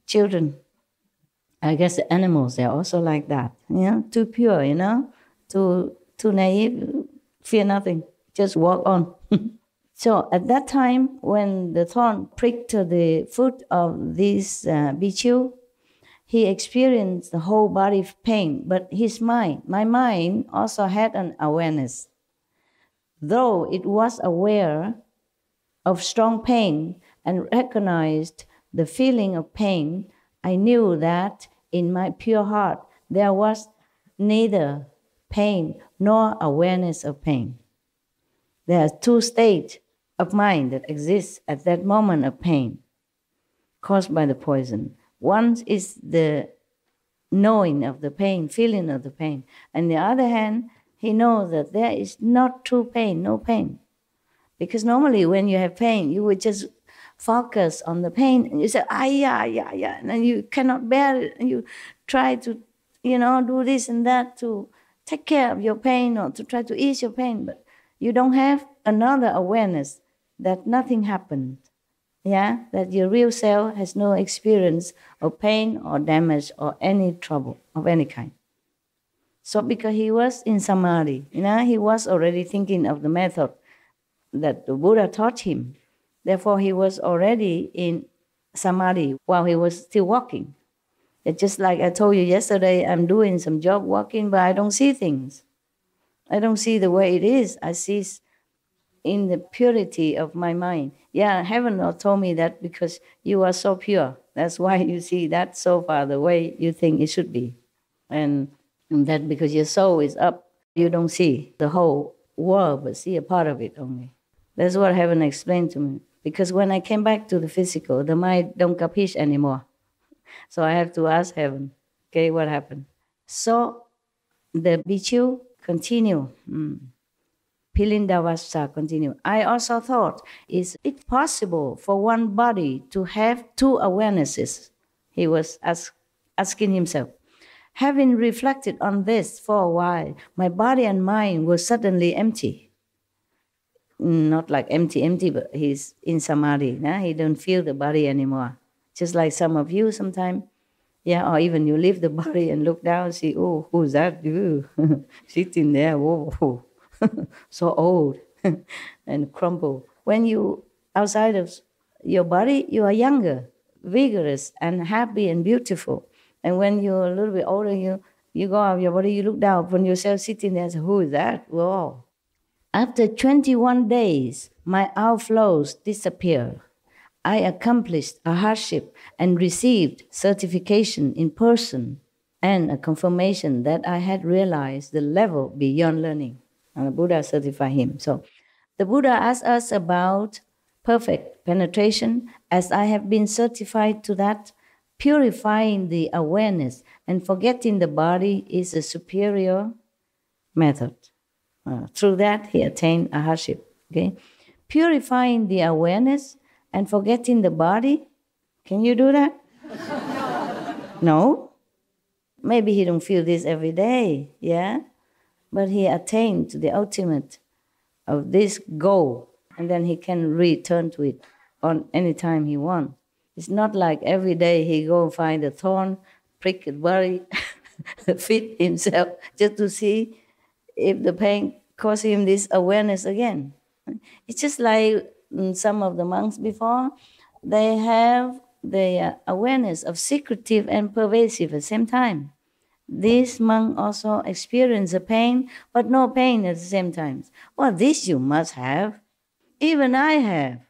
Children, I guess the animals, they're also like that, too pure, too naive, fear nothing, just walk on. So at that time, when the thorn pricked the foot of this Bhikkhu, he experienced the whole body pain, but my mind also had an awareness. Though it was aware of strong pain and recognized the feeling of pain, I knew that in my pure heart there was neither pain nor awareness of pain. There are two states of mind that exists at that moment of pain caused by the poison. One is the knowing of the pain, feeling of the pain. On the other hand, he knows that there is not true pain, no pain. Because normally when you have pain, you would just focus on the pain and you say, yeah, and then you cannot bear it and you try to, do this and that to take care of your pain or to try to ease your pain, but you don't have another awareness that nothing happened, that your real self has no experience of pain or damage or any trouble of any kind. So because he was in Samadhi, he was already thinking of the method that the Buddha taught him. Therefore, he was already in Samadhi while he was still walking. It's just like I told you yesterday, I'm doing some job walking, but I don't see things. I don't see the way it is. I see in the purity of my mind. Heaven told me that because you are so pure. That's why you see that so far the way you think it should be. And that because your soul is up, you don't see the whole world, but see a part of it only. That's what heaven explained to me. Because when I came back to the physical, the mind don't capiche anymore. So I have to ask heaven, okay, what happened? So the Bhikkhu continue. Pilindavasa continue. I also thought, is it possible for one body to have two awarenesses? He was asking himself. Having reflected on this for a while, my body and mind were suddenly empty. Not like empty, but he's in Samadhi. He don't feel the body anymore. Just like some of you sometimes, or even you leave the body and look down and see, oh, who's that? Sitting there, whoa. So old and crumpled. When you outside of your body, you are younger, vigorous, and happy and beautiful. And when you're a little bit older, you go out of your body, you look down upon yourself sitting there and say, who is that? Whoa. After 21 days, my outflows disappeared. I accomplished a hardship and received certification in person and a confirmation that I had realized the level beyond learning. And the Buddha certified him. So the Buddha asked us about perfect penetration. As I have been certified to that, purifying the awareness and forgetting the body is a superior method. Through that, he attained a hardship. Okay, purifying the awareness and forgetting the body. Can you do that? No. Maybe he don't feel this every day. But he attained to the ultimate of this goal, and then he can return to it on any time he wants. It's not like every day he go and find a thorn, prick his body, fit himself just to see if the pain causes him this awareness again. It's just like some of the monks before, they have the awareness of secretive and pervasive at the same time. This monk also experienced the pain, but no pain at the same time. Well, this you must have. Even I have.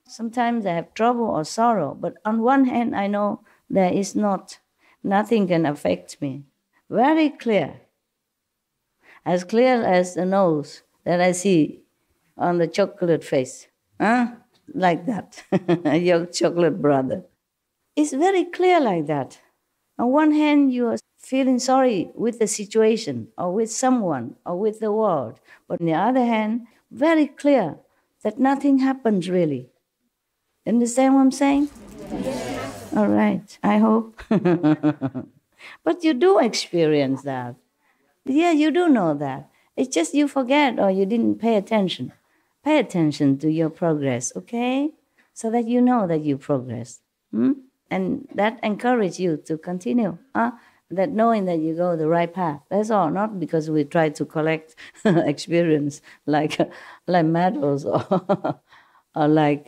Sometimes I have trouble or sorrow, but on one hand, I know there is nothing can affect me. Very clear. As clear as the nose that I see on the chocolate face. Like that, your chocolate brother. It's very clear like that. On one hand, you are feeling sorry with the situation or with someone or with the world. But on the other hand, very clear that nothing happens really. Understand what I'm saying? Yes. All right, I hope. But you do experience that. Yeah, you do know that. It's just you forget or you didn't pay attention. Pay attention to your progress, okay? So that you know that you progress. And that encourages you to continue. That knowing that you go the right path. That's all, not because we try to collect experience like medals or like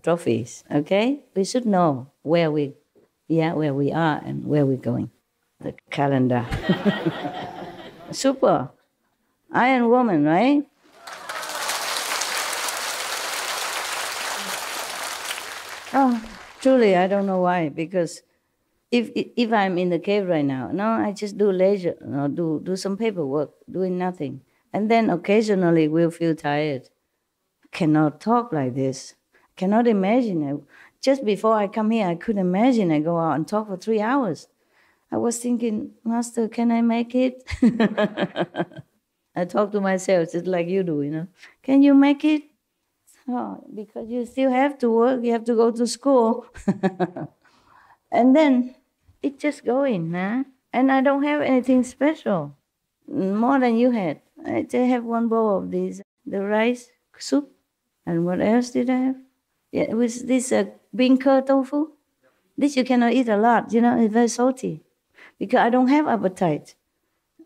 trophies, okay? We should know where we are and where we're going. The calendar. Super. Iron woman, right? Oh, truly, I don't know why, because if I'm in the cave right now, no, I just do leisure, do some paperwork, doing nothing. And then occasionally we'll feel tired. Cannot talk like this. Cannot imagine. Just before I come here, I couldn't imagine I go out and talk for 3 hours. I was thinking, Master, can I make it? I talk to myself just like you do, Can you make it? Oh, because you still have to work, you have to go to school. And then it's just going, and I don't have anything special, more than you had. I just have one bowl of this, the rice soup. And what else did I have? Yeah, it was this bean curd tofu. This you cannot eat a lot, it's very salty. Because I don't have appetite.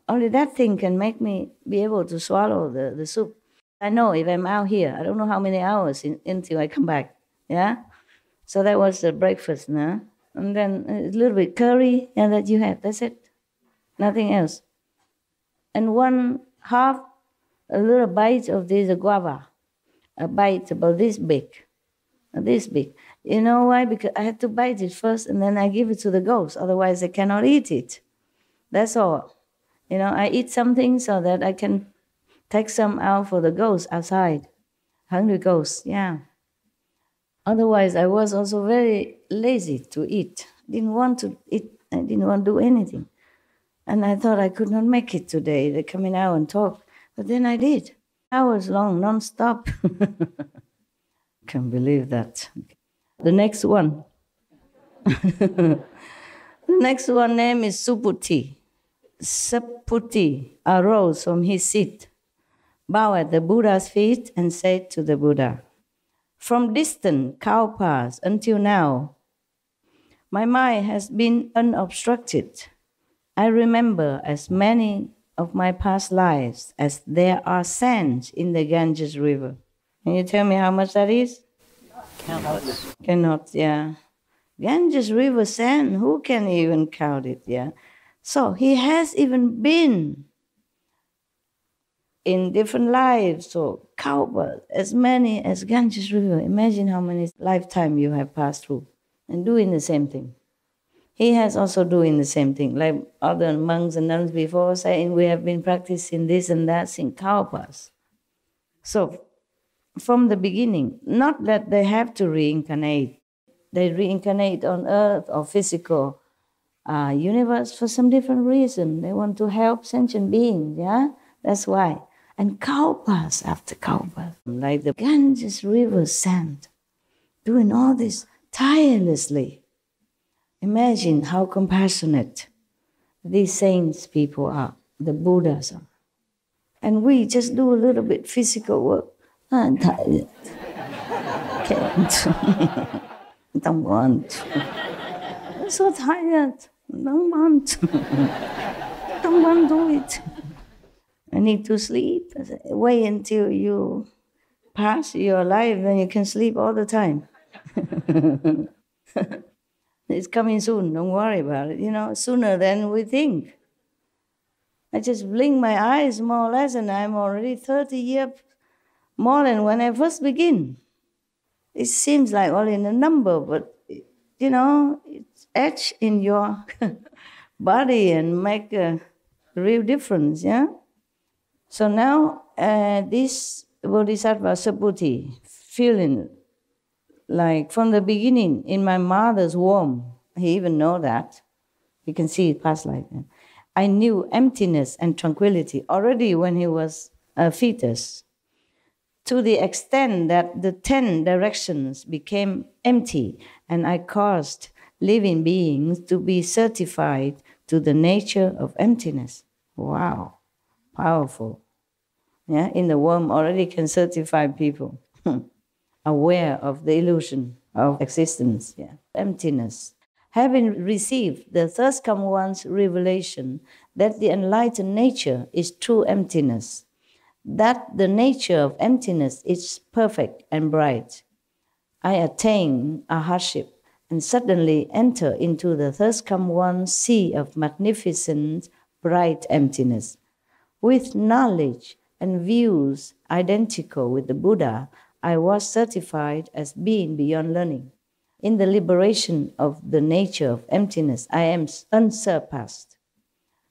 Only that thing can make me be able to swallow the soup. I know if I'm out here, I don't know how many hours until I come back, yeah? So that was the breakfast, And then a little bit curry, and that you had, that's it. Nothing else. And a little bite of this guava. A bite about this big. You know why? Because I had to bite it first, and then I give it to the ghost. Otherwise, they cannot eat it. That's all. I eat something so that I can take some out for the ghosts outside. Hungry ghosts, yeah. Otherwise, I was also very lazy to eat. Didn't want to eat. I didn't want to do anything. And I thought I could not make it today. They're coming out and talk. But then I did. Hours long, non-stop. Can't believe that. The next one. The next one name is Subhuti. Subhuti arose from his seat, bowed at the Buddha's feet, and said to the Buddha, "From distant Kalpas until now, my mind has been unobstructed. I remember as many of my past lives as there are sands in the Ganges River." Can you tell me how much that is? Countless. Cannot, yeah. Ganges River sand, who can even count it, yeah? So he has even been in different lives, so Kalpa, as many as Ganges River. Imagine how many lifetimes you have passed through and doing the same thing. He has also doing the same thing, like other monks and nuns before saying we have been practicing this and that in Kalpas. So from the beginning, not that they have to reincarnate. They reincarnate on earth or physical universe for some different reason. They want to help sentient beings, yeah? That's why. And Kalpas after Kalpas, like the Ganges River sand, doing all this tirelessly. Imagine how compassionate these saints people are, the Buddhas are. And we just do a little bit physical work. I'm tired. Can't. Don't want. I'm so tired. Don't want. Don't want to do it. I need to sleep. Wait until you pass your life, then you can sleep all the time. It's coming soon, don't worry about it, sooner than we think. I just blink my eyes more or less and I'm already 30 years more than when I first begin. It seems like only a number, but it's etched in your body and make a real difference, yeah? So now this Bodhisattva Subhuti, feeling like from the beginning in my mother's womb, he even know that. You can see it past like that. I knew emptiness and tranquility already when he was a fetus, to the extent that the 10 directions became empty, and I caused living beings to be certified to the nature of emptiness. Wow, powerful. Yeah, in the womb already can certify people aware of the illusion of existence, yeah, emptiness. Having received the Third Come One's revelation that the enlightened nature is true emptiness, that the nature of emptiness is perfect and bright, I attain a hardship and suddenly enter into the Third Come One sea of magnificent, bright emptiness. With knowledge and views identical with the Buddha, I was certified as being beyond learning. In the liberation of the nature of emptiness, I am unsurpassed.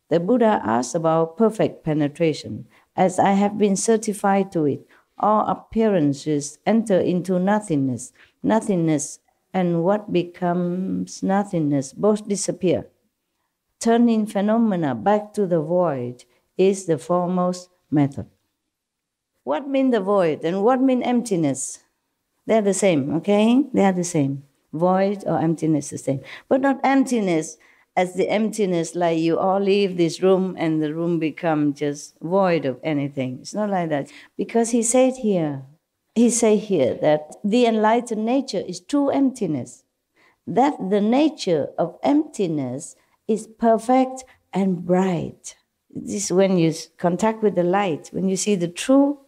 The Buddha asked about perfect penetration. As I have been certified to it, all appearances enter into nothingness. Nothingness and what becomes nothingness both disappear. Turning phenomena back to the void is the foremost method. What means the void and what means emptiness? They're the same, okay? They are the same. Void or emptiness is the same. But not emptiness as the emptiness like you all leave this room and the room becomes just void of anything. It's not like that. Because he said here that the enlightened nature is true emptiness. That the nature of emptiness is perfect and bright. This is when you contact with the light, when you see the true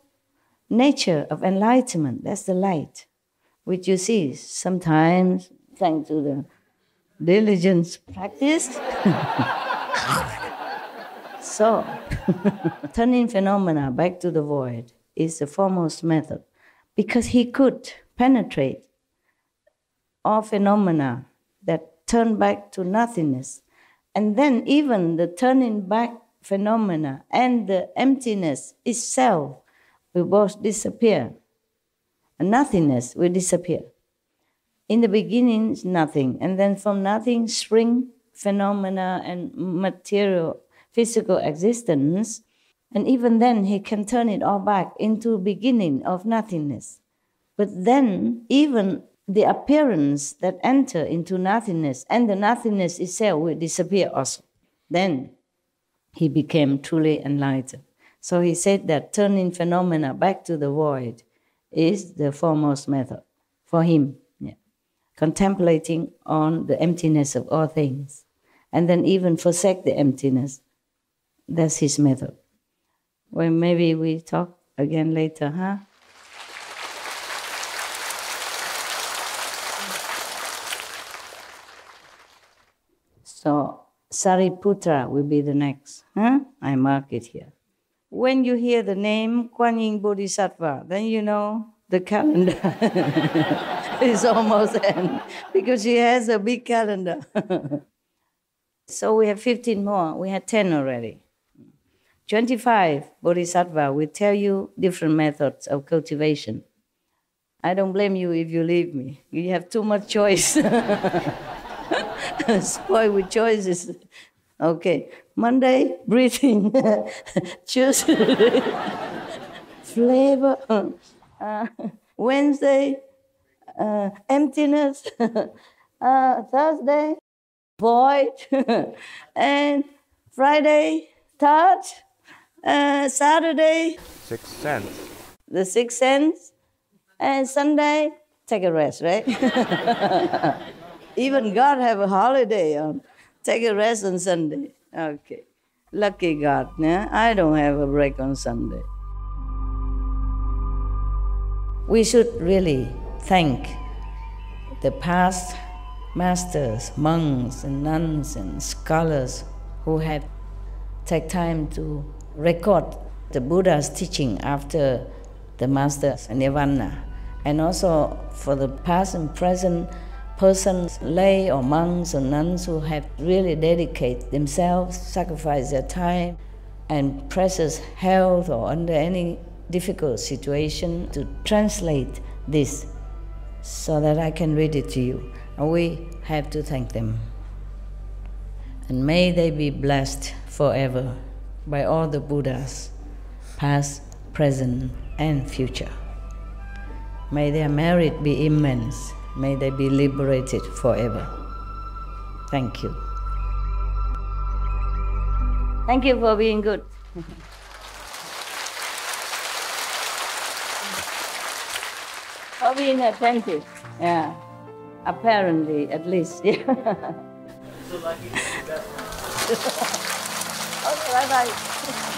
nature of enlightenment, that's the light, which you see sometimes, thanks to the diligence practice. So, turning phenomena back to the void is the foremost method, because he could penetrate all phenomena that turn back to nothingness. And then even the turning back phenomena and the emptiness itself will both disappear. And nothingness will disappear. In the beginning, it's nothing. And then from nothing spring phenomena and material, physical existence. And even then, he can turn it all back into beginning of nothingness. But then, even the appearance that enter into nothingness and the nothingness itself will disappear also. Then he became truly enlightened. So he said that turning phenomena back to the void is the foremost method for him. Yeah. Contemplating on the emptiness of all things. And then even forsake the emptiness. That's his method. Well, maybe we talk again later, huh? So, Sariputra will be the next. Huh? I mark it here. When you hear the name Kuan Yin Bodhisattva, then you know the calendar is almost end, because she has a big calendar. So we have 15 more. We had 10 already. 25 Bodhisattva will tell you different methods of cultivation. I don't blame you if you leave me. You have too much choice. Spoiled with choices. Okay. Monday, breathing. Tuesday, flavor. Wednesday, emptiness. Thursday, void. And Friday, touch. Saturday, Sixth sense. The sixth sense. And Sunday, take a rest, right? Even God have a holiday on. Take a rest on Sunday. Okay. Lucky God, yeah? I don't have a break on Sunday. We should really thank the past masters, monks and nuns and scholars who had taken time to record the Buddha's teaching after the master's nirvana. and also for the past and present persons, lay or monks or nuns who have really dedicated themselves, sacrificed their time and precious health or under any difficult situation to translate this so that I can read it to you. And we have to thank them. And may they be blessed forever by all the Buddhas, past, present, and future. May their merit be immense. May they be liberated forever. Thank you. Thank you for being good. For being attentive. Yeah. Apparently, at least. Yeah. So lucky to be that. Okay, bye-bye.